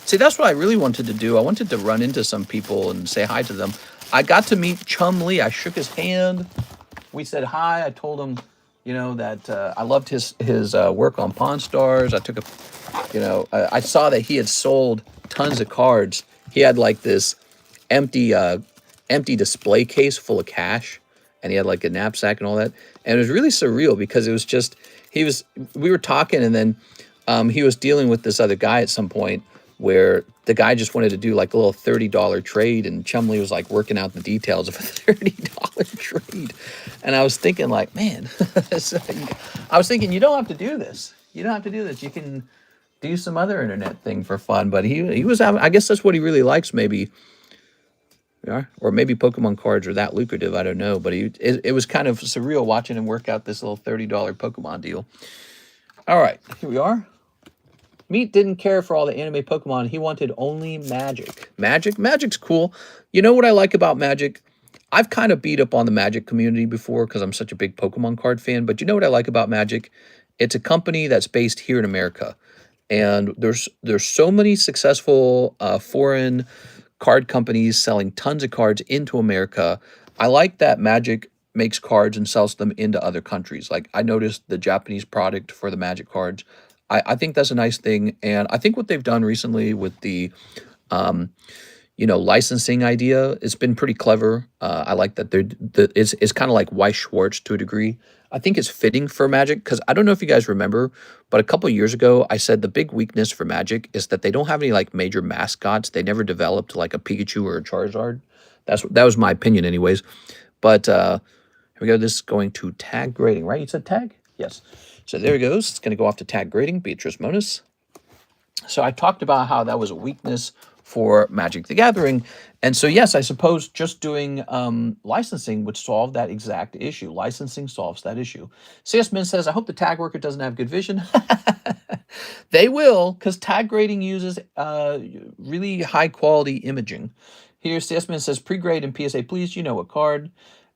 See, that's what I really wanted to do. I wanted to run into some people and say hi to them. I got to meet Chum Lee. I shook his hand. We said hi. I told him, you know, that I loved his work on Pawn Stars. I took I saw that he had sold tons of cards. He had like this empty display case full of cash, and he had like a knapsack and all that. And it was really surreal because it was just, we were talking, and then he was dealing with this other guy at some point where the guy just wanted to do like a little $30 trade, and Chumley was like working out the details of a $30 trade. And I was thinking like, man, I was thinking, you don't have to do this. You don't have to do this. You can do some other internet thing for fun. But he was having, I guess that's what he really likes, maybe. Yeah, or maybe Pokemon cards are that lucrative. I don't know. But it was kind of surreal watching him work out this little $30 Pokemon deal. All right, here we are. Meat didn't care for all the anime Pokemon. He wanted only Magic. Magic's cool. You know what I like about Magic? I've kind of beat up on the Magic community before because I'm such a big Pokemon card fan. But you know what I like about Magic? It's a company that's based here in America. And there's so many successful foreign card companies selling tons of cards into America. I like that Magic makes cards and sells them into other countries. Like I noticed the Japanese product for the Magic cards. I think that's a nice thing. And I think what they've done recently with the, licensing idea, it's been pretty clever. I like that it's kind of like Weiss Schwartz to a degree. I think it's fitting for Magic because I don't know if you guys remember, but a couple of years ago, I said the big weakness for Magic is that they don't have any like major mascots. They never developed like a Pikachu or a Charizard. That was my opinion anyways. But here we go. This is going to tag grading, right? You said tag? Yes. So there it goes. It's going to go off to tag grading, Beatrice Moniz. So I talked about how that was a weakness for Magic the Gathering. And so, yes, I suppose just doing licensing would solve that exact issue. Licensing solves that issue. CS Min says, I hope the tag worker doesn't have good vision. They will, because tag grading uses really high-quality imaging. Here, CS Min says, pre-grade and PSA, please. You know what card.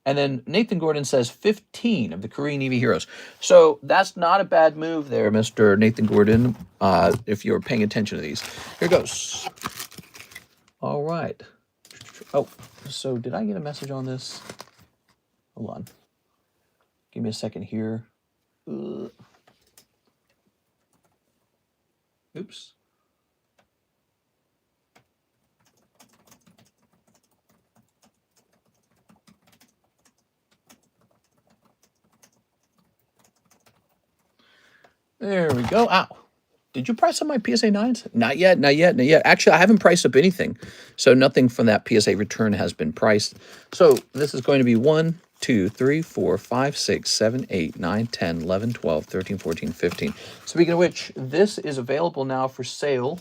And then Nathan Gordon says 15 of the Korean EV heroes. So that's not a bad move there, Mr. Nathan Gordon, if you're paying attention to these. Here goes. All right. Oh, so did I get a message on this? Hold on. Give me a second here. Oops. There we go. Ow. Did you price up my PSA 9s? Not yet, not yet, not yet. Actually, I haven't priced up anything. So nothing from that PSA return has been priced. So this is going to be 1, 2, 3, 4, 5, 6, 7, 8, 9, 10, 11, 12, 13, 14, 15. Speaking of which, this is available now for sale.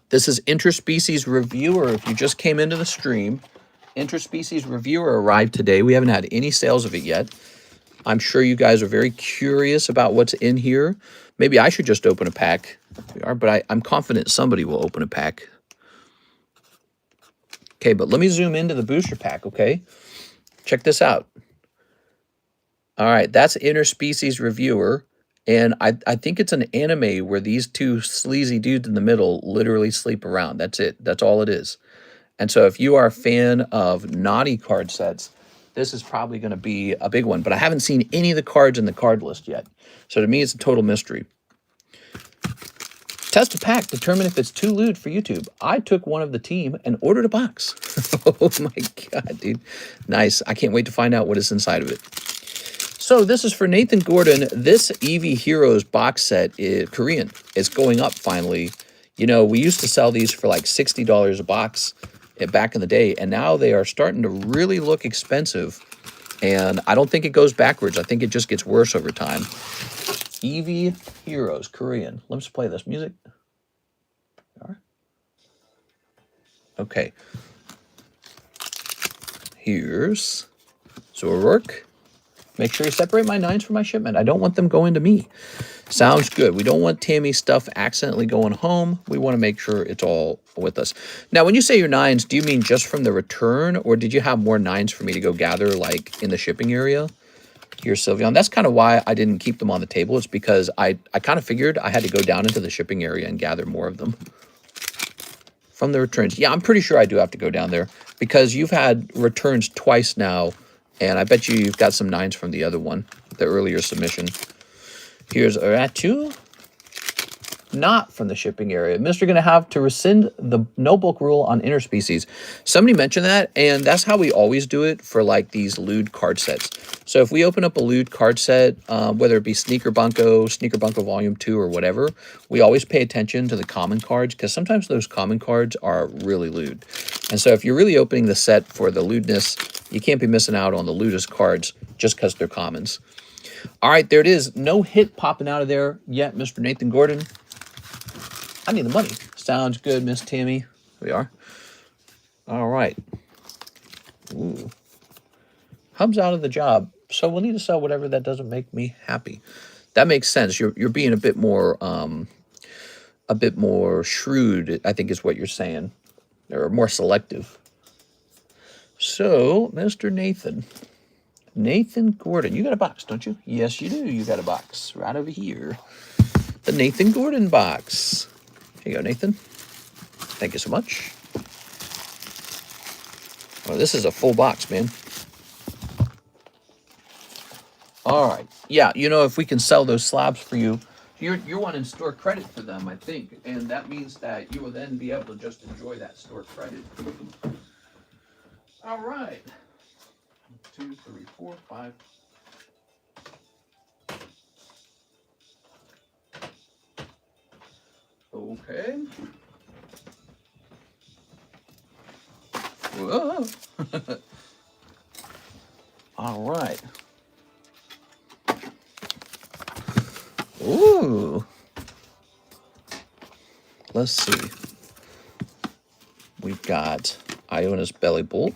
This is Interspecies Reviewer. If you just came into the stream, Interspecies Reviewer arrived today. We haven't had any sales of it yet. I'm sure you guys are very curious about what's in here. Maybe I should just open a pack. We are, but I'm confident somebody will open a pack. Okay, but let me zoom into the booster pack, okay? Check this out. All right, that's Interspecies Reviewer. And I think it's an anime where these two sleazy dudes in the middle literally sleep around. That's it. That's all it is. And so if you are a fan of naughty card sets, this is probably going to be a big one. But I haven't seen any of the cards in the card list yet. So to me, it's a total mystery. Test a pack. Determine if it's too lewd for YouTube. I took one of the team and ordered a box. Oh my God, dude. Nice. I can't wait to find out what is inside of it. So this is for Nathan Gordon. This Eevee Heroes box set is Korean. It's going up finally. You know, we used to sell these for like $60 a box back in the day, and now they are starting to really look expensive. And I don't think it goes backwards. I think it just gets worse over time. Eevee Heroes, Korean. Let's play this music. Okay. Here's Zoroark. Make sure you separate my 9s from my shipment. I don't want them going to me. Sounds good. We don't want Tammy's stuff accidentally going home. We want to make sure it's all with us. Now, when you say your 9s, do you mean just from the return, or did you have more 9s for me to go gather, like, in the shipping area? Here, Sylveon. That's kind of why I didn't keep them on the table. It's because I kind of figured I had to go down into the shipping area and gather more of them. From the returns. Yeah, I'm pretty sure I do have to go down there, because you've had returns twice now. And I bet you've got some 9s from the other one, the earlier submission. Here's Ratu. Not from the shipping area. Mr. Going to have to rescind the no bulk rule on interspecies. Somebody mentioned that, and that's how we always do it for like these lewd card sets. So if we open up a lewd card set, whether it be Sneaker Bunko Volume 2, or whatever, we always pay attention to the common cards, because sometimes those common cards are really lewd. And so if you're really opening the set for the lewdness, you can't be missing out on the lewdest cards just because they're commons. All right, there it is. No hit popping out of there yet, Mr. Nathan Gordon. I need the money. Sounds good, Miss Tammy. Here we are. All right. Ooh. Hub's out of the job, so we'll need to sell whatever that doesn't make me happy. That makes sense. You're being a bit more shrewd, I think is what you're saying, or more selective. So, Mr. Nathan Gordon, you got a box, don't you? Yes, you do. You got a box right over here. The Nathan Gordon box. Here you go, Nathan. Thank you so much. Oh, this is a full box, man. All right. Yeah, you know, if we can sell those slabs for you, you're wanting store credit for them, I think. And that means that you will then be able to just enjoy that store credit. All right. 1, 2, 3, 4, 5. Okay. Whoa. All right. Ooh. Let's see. We've got Iona's Belly Bolt.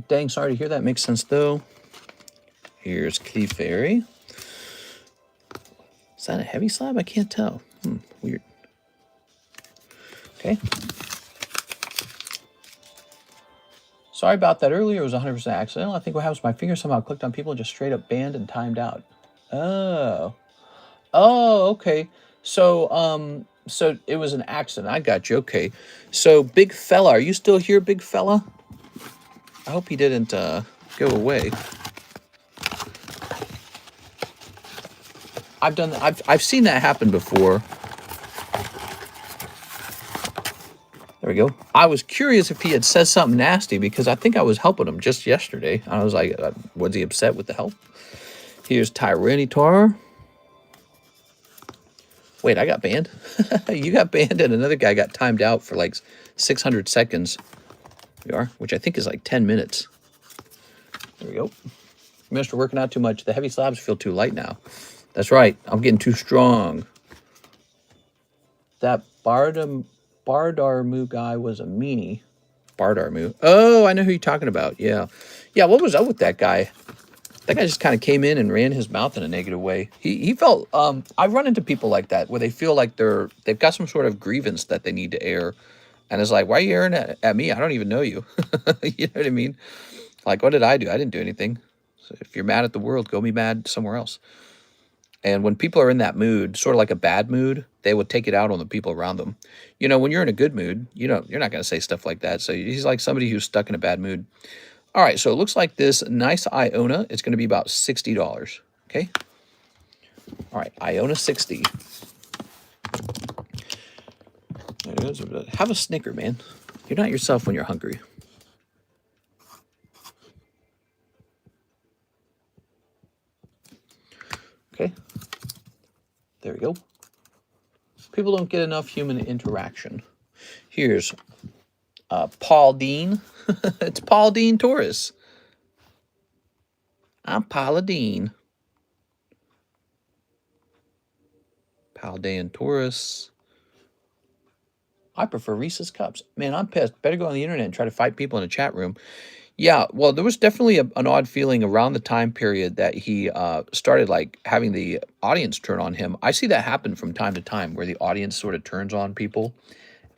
Dang, sorry to hear that. Makes sense, though. Here's Clefairy. Is that a heavy slab? I can't tell. Weird. Okay. Sorry about that earlier. It was 100% accidental. I think what happens, my finger somehow clicked on people and just straight up banned and timed out. Oh. Oh, okay. So, so it was an accident. I got you. Okay. So, big fella, are you still here, big fella? I hope he didn't go away. I've seen that happen before. There we go. I was curious if he had said something nasty because I think I was helping him just yesterday. I was like, was he upset with the help? Here's Tyranitar. Wait, I got banned? You got banned and another guy got timed out for like 600 seconds. We are, which I think is like 10 minutes. There we go. Mr. Working out too much. The heavy slabs feel too light now. That's right. I'm getting too strong. That Bardarmu guy was a meanie. Bardarmu. Oh, I know who you're talking about. Yeah. Yeah, what was up with that guy? That guy just kind of came in and ran his mouth in a negative way. He felt, I've run into people like that where they feel like they've got some sort of grievance that they need to air. And it's like, why are you airing at me? I don't even know you. You know what I mean? Like, what did I do? I didn't do anything. So if you're mad at the world, go be mad somewhere else. And when people are in that mood, sort of like a bad mood, they will take it out on the people around them. You know, when you're in a good mood, you're not going to say stuff like that. So he's like somebody who's stuck in a bad mood. All right, so it looks like this nice Iona, it's going to be about $60, okay? All right, Iona 60. Have a Snicker, man. You're not yourself when you're hungry. Okay, there we go. People don't get enough human interaction. Here's Paul Dean. It's Paul Dean Taurus. I'm Paula Dean. Paul Dean Taurus. I prefer Reese's Cups. Man, I'm pissed. Better go on the internet and try to fight people in a chat room. Yeah, well, there was definitely an odd feeling around the time period that he started like having the audience turn on him. I see that happen from time to time where the audience sort of turns on people.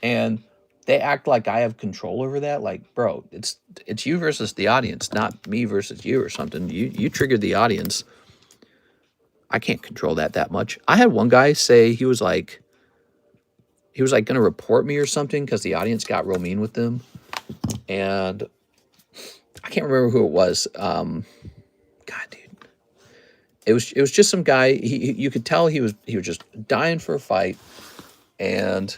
And they act like I have control over that. Like, bro, it's you versus the audience, not me versus you or something. You triggered the audience. I can't control that much. I had one guy say he was like going to report me or something because the audience got real mean with them. And I can't remember who it was. God, dude. It was just some guy. You could tell he was just dying for a fight. And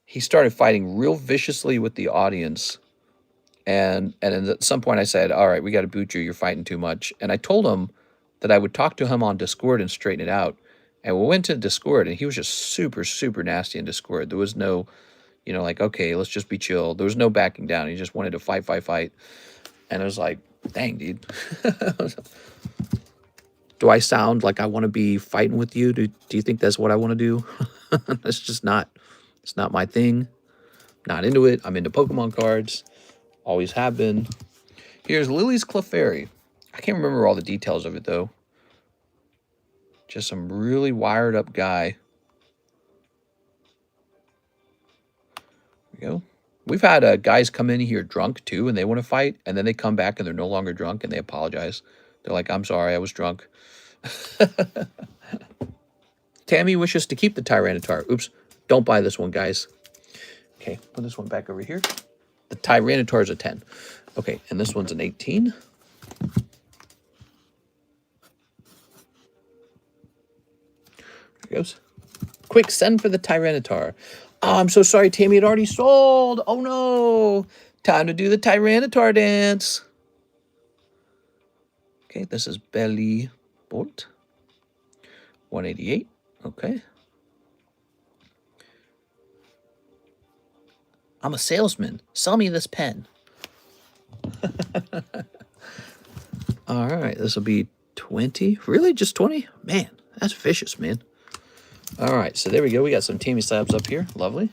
he started fighting real viciously with the audience. And at some point I said, all right, we got to boot you. You're fighting too much. And I told him that I would talk to him on Discord and straighten it out. And we went to Discord, and he was just super, super nasty in Discord. There was no, you know, like, okay, let's just be chill. There was no backing down. He just wanted to fight. And I was like, dang, dude. Do I sound like I want to be fighting with you? Do you think that's what I want to do? That's just not. It's not my thing. Not into it. I'm into Pokemon cards. Always have been. Here's Lily's Clefairy. I can't remember all the details of it, though. Just some really wired up guy. There we go. We've had guys come in here drunk, too, and they want to fight. And then they come back and they're no longer drunk and they apologize. They're like, I'm sorry, I was drunk. Tammy wishes to keep the Tyranitar. Oops. Don't buy this one, guys. Okay, put this one back over here. The Tyranitar is a 10. Okay, and this one's an 18. There it goes. Quick, send for the Tyranitar. Oh, I'm so sorry, Tammy. It already sold. Oh, no. Time to do the Tyranitar dance. Okay, this is Belly Bolt. 188. Okay. I'm a salesman. Sell me this pen. All right, this will be 20. Really? Just 20? Man, that's vicious, man. All right, so there we go. We got some Tammy slabs up here. Lovely.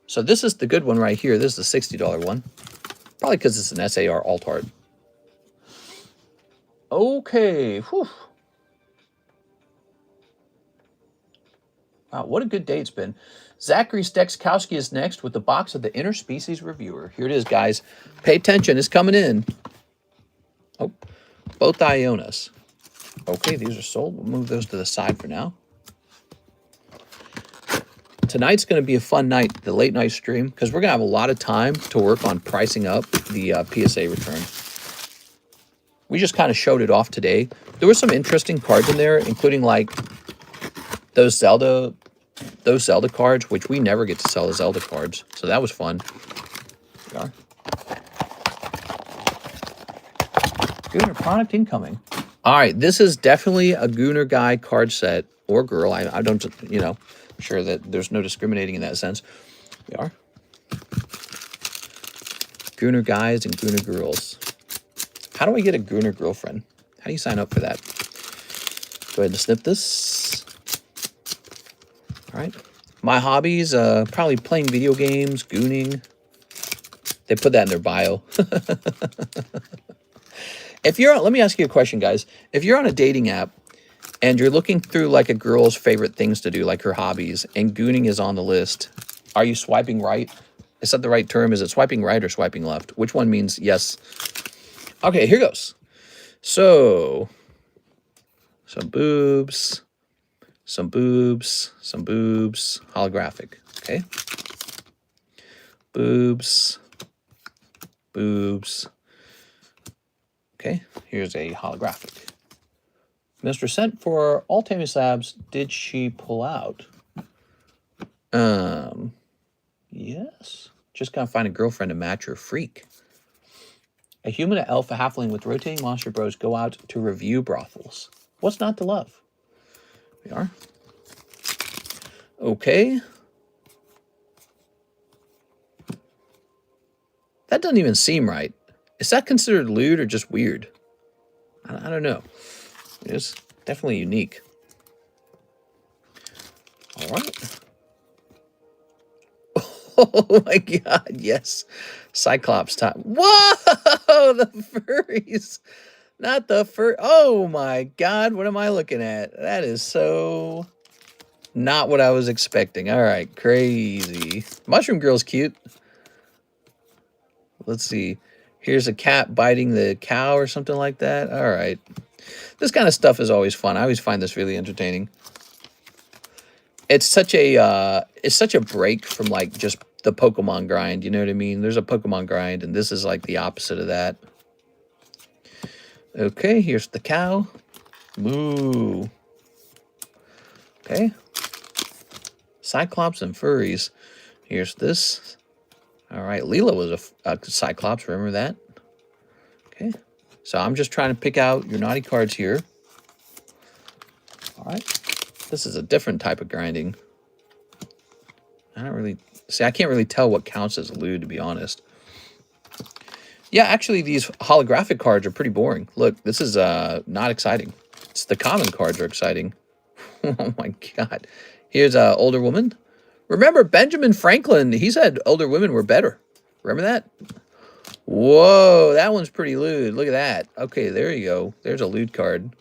So this is the good one right here. This is the $60 one. Probably because it's an SAR alt art. Okay. Whew. Wow, what a good day it's been. Zachary Stekskowski is next with the box of the Interspecies Reviewer. Here it is, guys. Pay attention. It's coming in. Oh, both Ionas. Okay, these are sold. We'll move those to the side for now. Tonight's going to be a fun night, the late night stream, because we're going to have a lot of time to work on pricing up the PSA return. We just kind of showed it off today. There were some interesting cards in there, including like those Zelda those Zelda cards, which we never get to sell as Zelda cards. So that was fun. Here we are. Gooner product incoming. All right, this is definitely a Gooner guy card set, or girl. I don't, you know, I'm sure that there's no discriminating in that sense. We are. Gooner guys and Gooner girls. How do I get a Gooner girlfriend? How do you sign up for that? Go ahead and snip this. All right. My hobbies, probably playing video games, gooning. They put that in their bio. If you're, let me ask you a question, guys. If you're on a dating app and you're looking through like a girl's favorite things to do, like her hobbies, and gooning is on the list, are you swiping right? Is that the right term? Is it swiping right or swiping left? Which one means yes? Okay, here goes. So, some boobs, some boobs, some boobs, holographic, okay? Boobs, boobs. Okay, here's a holographic. Mr. Sent for all Tammy slabs, did she pull out? Yes. Just gotta find a girlfriend to match her freak. A human, an elf, a halfling with rotating monster bros go out to review brothels. What's not to love? We are. Okay. That doesn't even seem right. Is that considered lewd or just weird? I don't know. It is definitely unique. All right. Oh my God, yes. Cyclops time. Whoa, the furries. Not the fur. Oh my God, what am I looking at? That is so not what I was expecting. All right, crazy. Mushroom Girl's cute. Let's see. Here's a cat biting the cow or something like that. All right. This kind of stuff is always fun. I always find this really entertaining. It's such a break from like just the Pokemon grind, you know what I mean? There's a Pokemon grind, and this is like the opposite of that. Okay, here's the cow. Moo. Okay. Cyclops and furries. Here's this. All right, Leela was a Cyclops, remember that? Okay, so I'm just trying to pick out your naughty cards here. All right, this is a different type of grinding. I don't really, see, I can't really tell what counts as lewd, to be honest. Yeah, actually, these holographic cards are pretty boring. Look, this is not exciting. It's the common cards are exciting. Oh my God. Here's an older woman. Remember, Benjamin Franklin, he said older women were better. Remember that? Whoa, that one's pretty lewd. Look at that. Okay, there you go. There's a lewd card.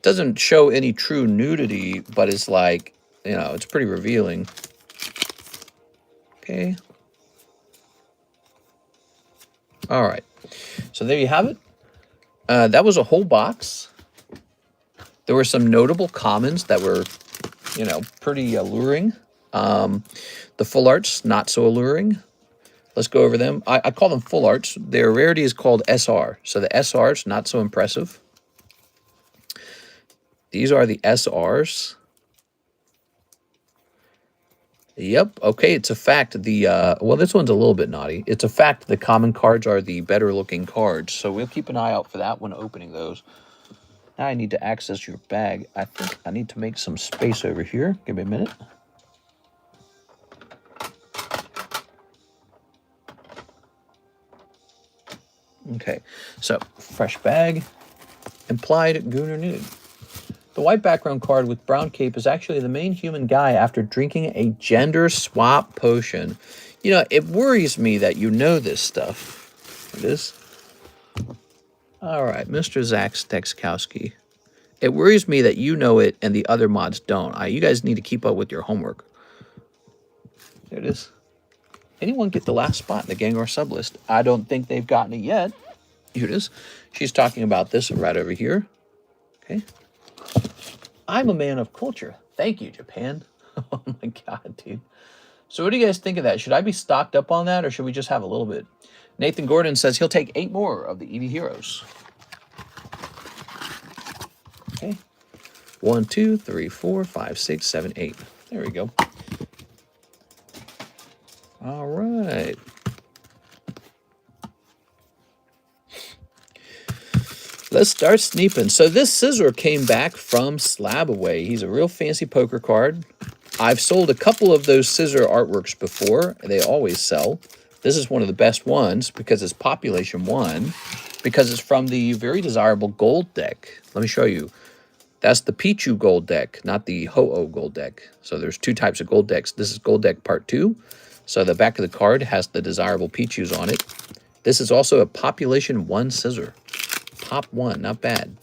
Doesn't show any true nudity, but it's like, you know, it's pretty revealing. Okay. All right. So there you have it. That was a whole box. There were some notable commons that were, you know, pretty alluring. The full arts, not so alluring. Let's go over them. I call them full arts. Their rarity is called SR. So the SRs, not so impressive. These are the SRs. Yep. Okay, it's a fact. Well, this one's a little bit naughty. It's a fact the common cards are the better looking cards. So we'll keep an eye out for that when opening those. Now I need to access your bag. I think I need to make some space over here. Give me a minute. Okay, so fresh bag, implied Gooner nude. The white background card with brown cape is actually the main human guy after drinking a gender swap potion. You know, it worries me that you know this stuff. It is. All right, Mr. Zach Stekskowski. It worries me that you know it and the other mods don't. You guys need to keep up with your homework. There it is. Anyone get the last spot in the Gengar sublist? I don't think they've gotten it yet. Here it is. She's talking about this right over here. Okay. I'm a man of culture. Thank you, Japan. Oh my God, dude. So what do you guys think of that? Should I be stocked up on that, or should we just have a little bit? Nathan Gordon says he'll take 8 more of the Eevee Heroes. Okay. 1, 2, 3, 4, 5, 6, 7, 8. There we go. All right. Let's start sneeping. So this scissor came back from Slab Away. He's a real fancy poker card. I've sold a couple of those scissor artworks before. They always sell. This is one of the best ones because it's population 1, because it's from the very desirable gold deck. Let me show you. That's the Pichu gold deck, not the Ho-Oh gold deck. So there's 2 types of gold decks. This is gold deck part 2. So the back of the card has the desirable Pichus on it. This is also a population 1 scissor. Pop 1, not bad.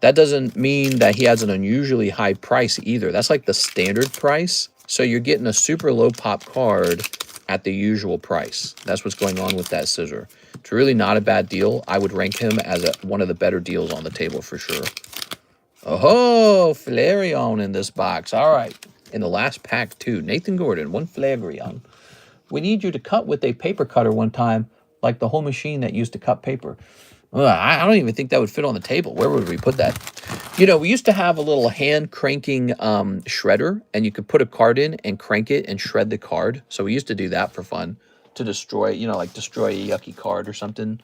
That doesn't mean that he has an unusually high price either. That's like the standard price. So you're getting a super low pop card at the usual price. That's what's going on with that scissor. It's really not a bad deal. I would rank him as one of the better deals on the table for sure. Oh, Flareon in this box. All right. In the last pack, too. Nathan Gordon, 1 Flareon. We need you to cut with a paper cutter one time, like the whole machine that used to cut paper. I don't even think that would fit on the table. Where would we put that? You know, we used to have a little hand cranking shredder, and you could put a card in and crank it and shred the card. So we used to do that for fun to destroy, you know, like destroy a yucky card or something.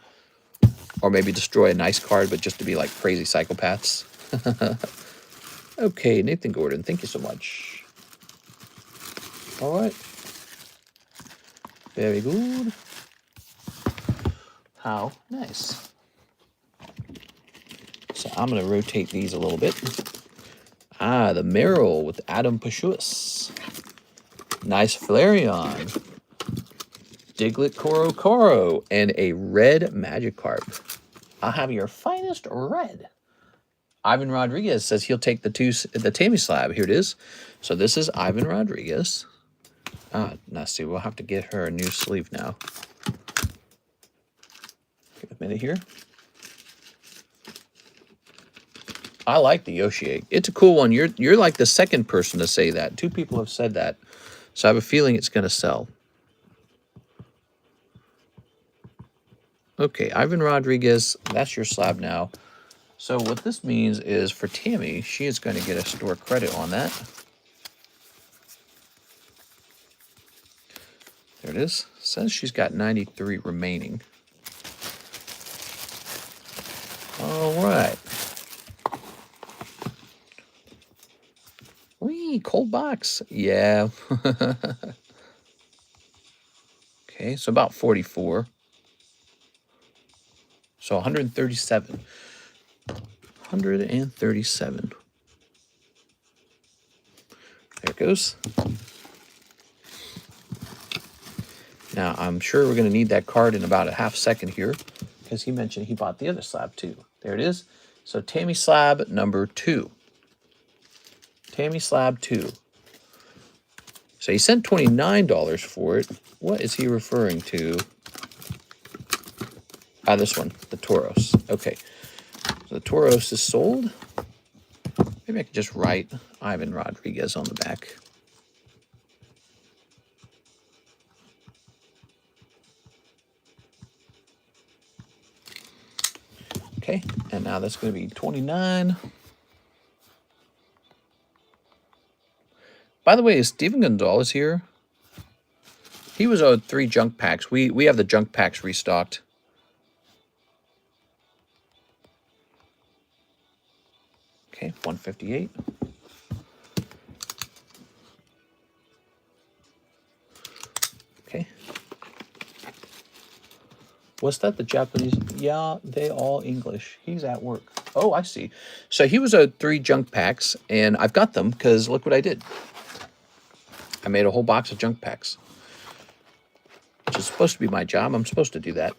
Or maybe destroy a nice card, but just to be like crazy psychopaths. Okay, Nathan Gordon, thank you so much. All right. Very good. How nice. So I'm going to rotate these a little bit. Ah, the Meryl with Adam Pashus. Nice Flareon. Diglett Koro, and a red Magikarp. I'll have your finest red. Ivan Rodriguez says he'll take the Tammy slab. Here it is. So this is Ivan Rodriguez. Ah, now see, we'll have to get her a new sleeve now. Give a minute here. I like the Yoshi. It's a cool one. You're like the second person to say that. 2 people have said that. So I have a feeling it's going to sell. Okay, Ivan Rodriguez, that's your slab now. So what this means is for Tammy, she is going to get a store credit on that. There it is. Says she's got 93 remaining. All right. Whee, cold box. Yeah. Okay, so about 44. So 137. 137. There it goes. Now, I'm sure we're going to need that card in about a half second here, because he mentioned he bought the other slab too. There it is. So Tammy slab number 2. Tammy slab 2. So he sent $29 for it. What is he referring to? Ah, this one, the Tauros. Okay. So the Tauros is sold. Maybe I could just write Ivan Rodriguez on the back. Okay, and now that's going to be 29. By the way, is Steven Gonzalez here? He was owed 3 junk packs. We have the junk packs restocked. Okay, 158. Okay. What's that, the Japanese? Yeah, they all English. He's at work. Oh, I see. So he was owed 3 junk packs, and I've got them because look what I did. I made a whole box of junk packs, which is supposed to be my job. I'm supposed to do that.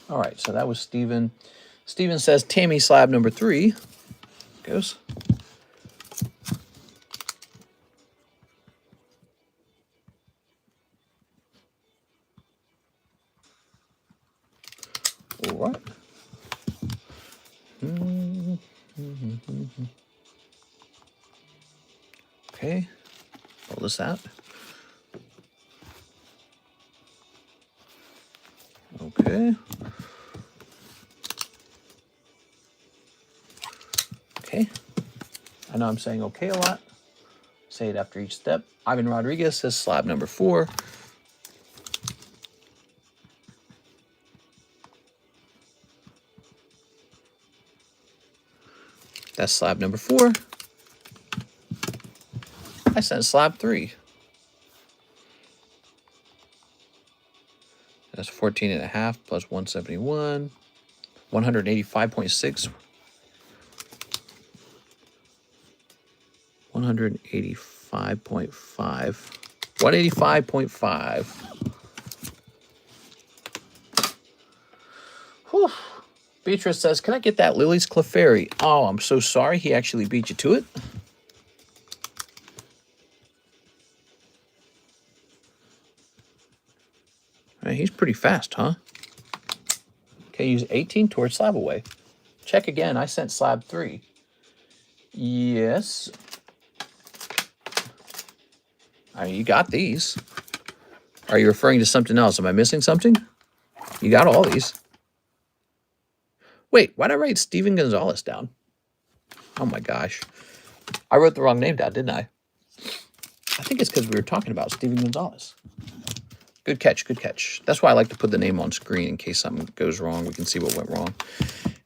All right, so that was Steven. Steven says Tammy slab number 3 goes. All right. Okay, pull this out. Okay. Okay. I know I'm saying okay a lot. Say it after each step. Ivan Rodriguez says slab number 4. That's slab number 4. I sent slab 3. That's 14.5 plus 171. 185.6. 185.5. 185.5. Whew. Beatrice says, can I get that Lily's Clefairy? Oh, I'm so sorry. He actually beat you to it. He's pretty fast, huh? Okay, use 18 towards slab away. Check again. I sent slab 3. Yes. You got these. Are you referring to something else? Am I missing something? You got all these. Wait, why did I write Steven Gonzalez down? Oh my gosh. I wrote the wrong name down, didn't I? I think it's because we were talking about Steven Gonzalez. Good catch, good catch. That's why I like to put the name on screen in case something goes wrong. We can see what went wrong.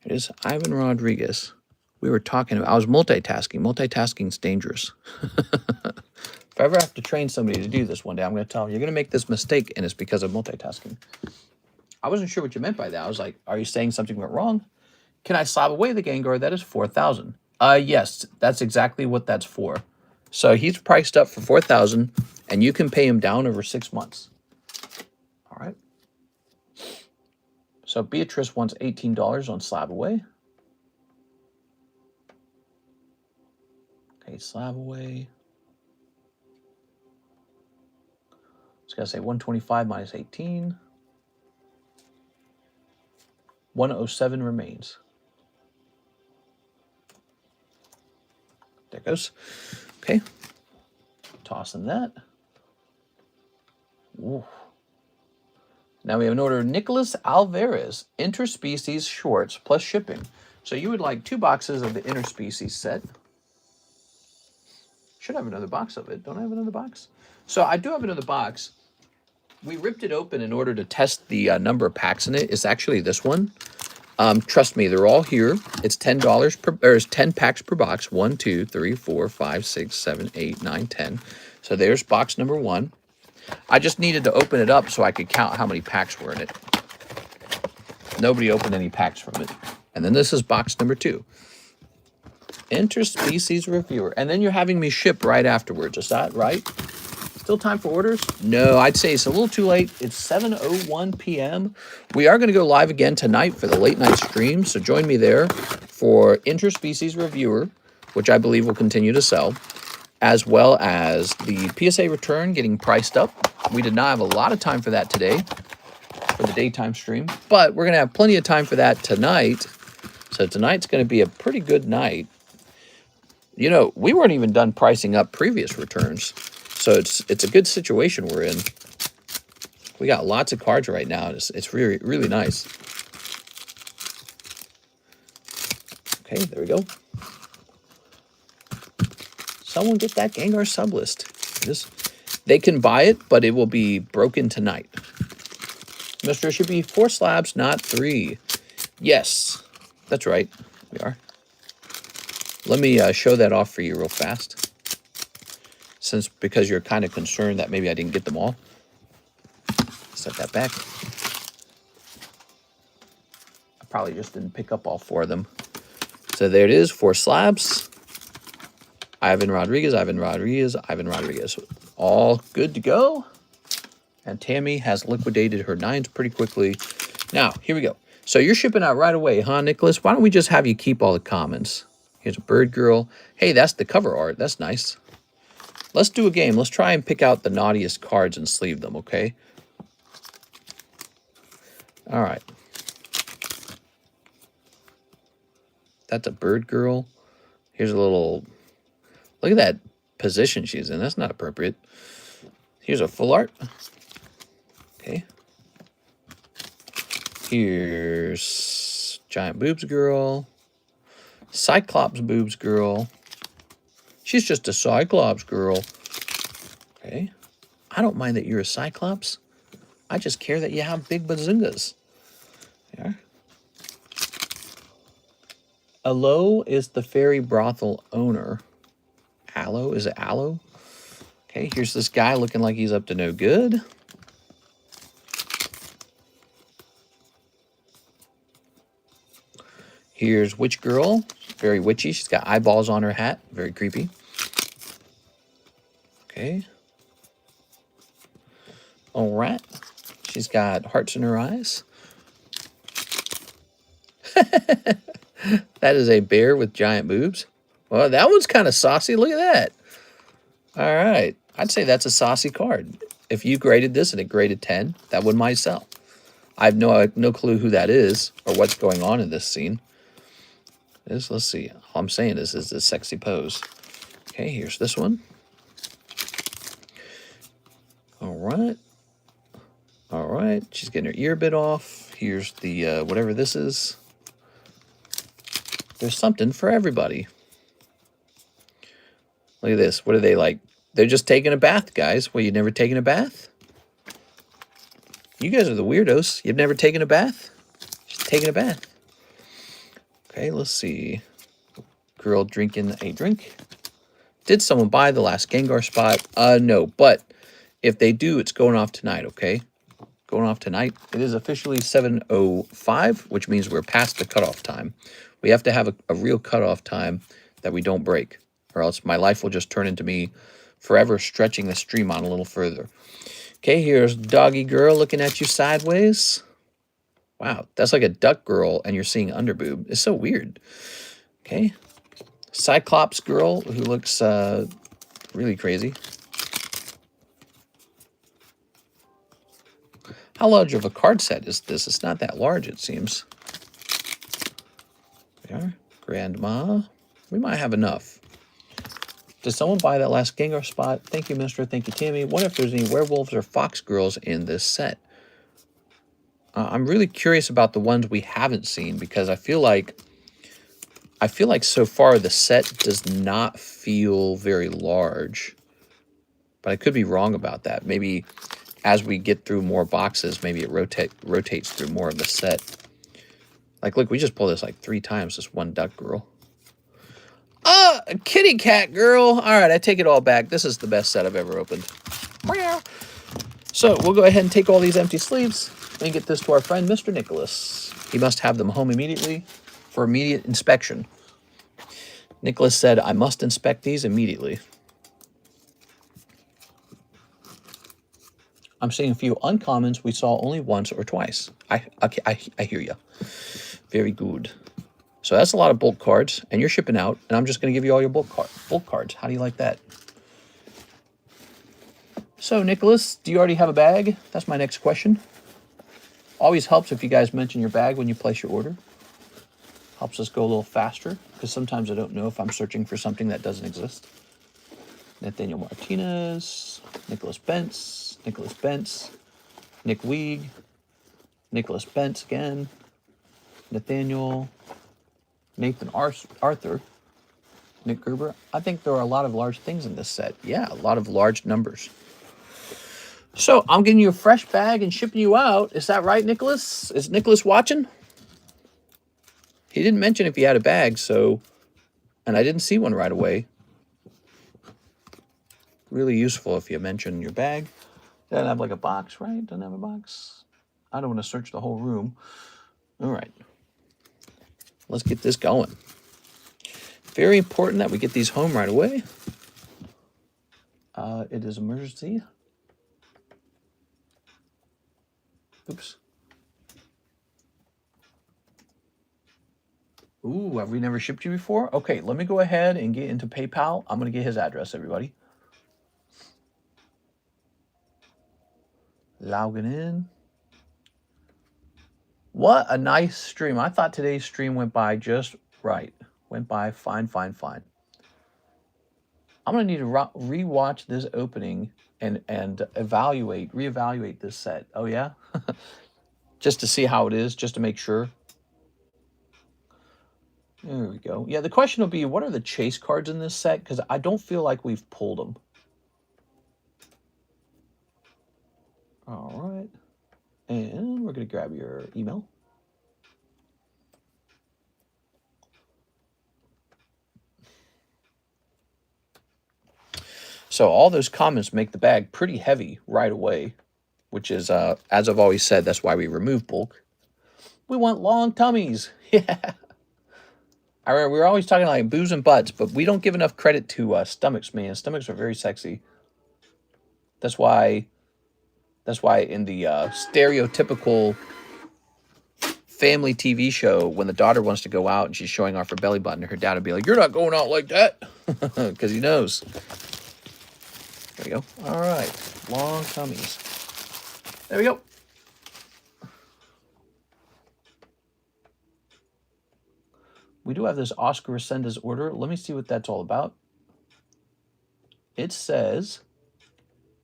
It is Ivan Rodriguez. We were talking about, I was multitasking. Multitasking's dangerous. If I ever have to train somebody to do this one day, I'm going to tell them, you're going to make this mistake, and it's because of multitasking. I wasn't sure what you meant by that. I was like, are you saying something went wrong? Can I slab away the Gengar? That is 4,000. Yes, that's exactly what that's for. So he's priced up for 4,000, and you can pay him down over 6 months. All right. So Beatrice wants $18 on slab away. Okay, slab away. It's got to say 125 minus 18. 107 remains. There it goes. Okay. Tossing that. Ooh. Now we have an order of Nicholas Alvarez, Interspecies Shorts plus shipping. So you would like 2 boxes of the Interspecies set. Should have another box of it. Don't I have another box? So I do have another box. We ripped it open in order to test the number of packs in it. It's actually this one. Trust me, they're all here. It's $10 per, or it's 10 packs per box. 1, 2, 3, 4, 5, 6, 7, 8, 9, 10. So there's box number 1. I just needed to open it up so I could count how many packs were in it. Nobody opened any packs from it. And then this is box number 2. Interspecies Reviewer. And then you're having me ship right afterwards. Is that right? Still time for orders? No, I'd say it's a little too late. It's 7:01 p.m. We are going to go live again tonight for the late night stream, so join me there for Interspecies Reviewer, which I believe will continue to sell, as well as the PSA return getting priced up. We did not have a lot of time for that today, for the daytime stream, but we're going to have plenty of time for that tonight. So tonight's going to be a pretty good night. You know, we weren't even done pricing up previous returns. So it's a good situation we're in. We got lots of cards right now. It's really, really nice. Okay, there we go. Someone get that Gengar sublist. They can buy it, but it will be broken tonight. Mister, it should be 4 slabs, not 3. Yes, that's right. We are. Let me show that off for you real fast. Because you're kind of concerned that maybe I didn't get them all. Set that back. I probably just didn't pick up all 4 of them. So there it is, 4 slabs. Ivan Rodriguez, Ivan Rodriguez, Ivan Rodriguez. All good to go. And Tammy has liquidated her 9s pretty quickly. Now, here we go. So you're shipping out right away, huh, Nicholas? Why don't we just have you keep all the comments? Here's a bird girl. Hey, that's the cover art. That's nice. Let's do a game. Let's try and pick out the naughtiest cards and sleeve them, okay? All right. That's a bird girl. Here's a little... Look at that position she's in. That's not appropriate. Here's a full art. Okay. Here's Giant Boobs Girl. Cyclops Boobs Girl. She's just a Cyclops girl. Okay. I don't mind that you're a Cyclops. I just care that you have big bazungas. Yeah. Aloe is the fairy brothel owner. Aloe? Is it Aloe? Okay, here's this guy looking like he's up to no good. Here's Witch Girl. Very witchy. She's got eyeballs on her hat. Very creepy. Okay. All right. She's got hearts in her eyes. That is a bear with giant boobs. Well, that one's kind of saucy. Look at that. All right. I'd say that's a saucy card. If you graded this and it graded 10, that would might sell. I have no clue who that is or what's going on in this scene. Let's see. All I'm saying is a sexy pose. Okay, here's this one. All right. All right. She's getting her ear bit off. Here's the whatever this is. There's something for everybody. Look at this. What are they like? They're just taking a bath, guys. Well, you've never taken a bath? You guys are the weirdos. You've never taken a bath? Just taking a bath. Okay, let's see. Girl drinking a drink. Did someone buy the last Gengar spot? No, but if they do, it's going off tonight, okay? Going off tonight. It is officially 7:05, which means we're past the cutoff time. We have to have a real cutoff time that we don't break, or else my life will just turn into me forever stretching the stream on a little further. Okay, here's Doggy Girl looking at you sideways. Wow, that's like a duck girl and you're seeing underboob. It's so weird. Okay. Cyclops girl who looks really crazy. How large of a card set is this? It's not that large, it seems. There. Grandma. We might have enough. Did someone buy that last Gengar spot? Thank you, mister. Thank you, Tammy. What if there's any werewolves or fox girls in this set? I'm really curious about the ones we haven't seen because I feel like so far the set does not feel very large. But I could be wrong about that. Maybe as we get through more boxes, maybe it rotates through more of the set. Like, look, we just pulled this like 3 times, this one duck girl. A kitty cat girl. All right, I take it all back. This is the best set I've ever opened. So we'll go ahead and take all these empty sleeves and get this to our friend, Mr. Nicholas. He must have them home immediately for immediate inspection. Nicholas said, I must inspect these immediately. I'm seeing a few uncommons we saw only once or twice. I hear you. Very good. So that's a lot of bulk cards, and you're shipping out, and I'm just going to give you all your bulk cards. How do you like that? So, Nicholas, do you already have a bag? That's my next question. Always helps if you guys mention your bag when you place your order. Helps us go a little faster, because sometimes I don't know if I'm searching for something that doesn't exist. Nathaniel Martinez, Nicholas Bentz, Nick Weeg, Nicholas Bentz again, Nathaniel, Nathan Arthur, Nick Gerber. I think there are a lot of large things in this set. Yeah, a lot of large numbers. So I'm getting you a fresh bag and shipping you out. Is that right, Nicholas? Is Nicholas watching? He didn't mention if he had a bag, so, and I didn't see one right away. Really useful if you mention your bag. Doesn't have like a box, right? Doesn't have a box. I don't want to search the whole room. All right. Let's get this going. Very important that we get these home right away. It is emergency. Oops. Ooh, have we never shipped you before? Okay, let me go ahead and get into PayPal. I'm going to get his address, everybody. Logging in. What a nice stream. I thought today's stream went by just right. Went by fine. I'm going to need to rewatch this opening and reevaluate this set. Oh, yeah? Just to see how it is, just to make sure. There we go. Yeah, the question will be, what are the chase cards in this set? Because I don't feel like we've pulled them. All right. And we're going to grab your email. So all those comments make the bag pretty heavy right away, which is, as I've always said, that's why we remove bulk. We want long tummies. Yeah. I remember we were always talking like boobs and butts, but we don't give enough credit to stomachs, man. Stomachs are very sexy. That's why in the stereotypical family TV show, when the daughter wants to go out and she's showing off her belly button, her dad would be like, "You're not going out like that," because he knows. There we go. All right, long tummies. There we go. We do have this Oscar Resendiz order. Let me see what that's all about. It says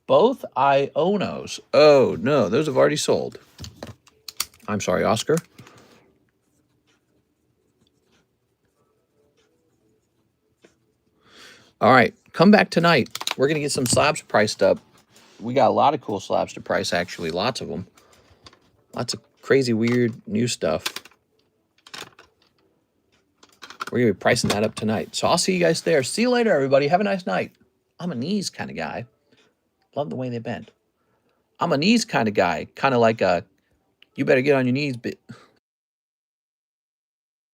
both Ionos. Oh, no, those have already sold. I'm sorry, Oscar. All right, come back tonight. We're going to get some slabs priced up. We got a lot of cool slabs to price, actually. Lots of them. Lots of crazy, weird, new stuff. We're going to be pricing that up tonight. So I'll see you guys there. See you later, everybody. Have a nice night. I'm a knees kind of guy. Love the way they bend. I'm a knees kind of guy. Kind of like a, you better get on your knees bit.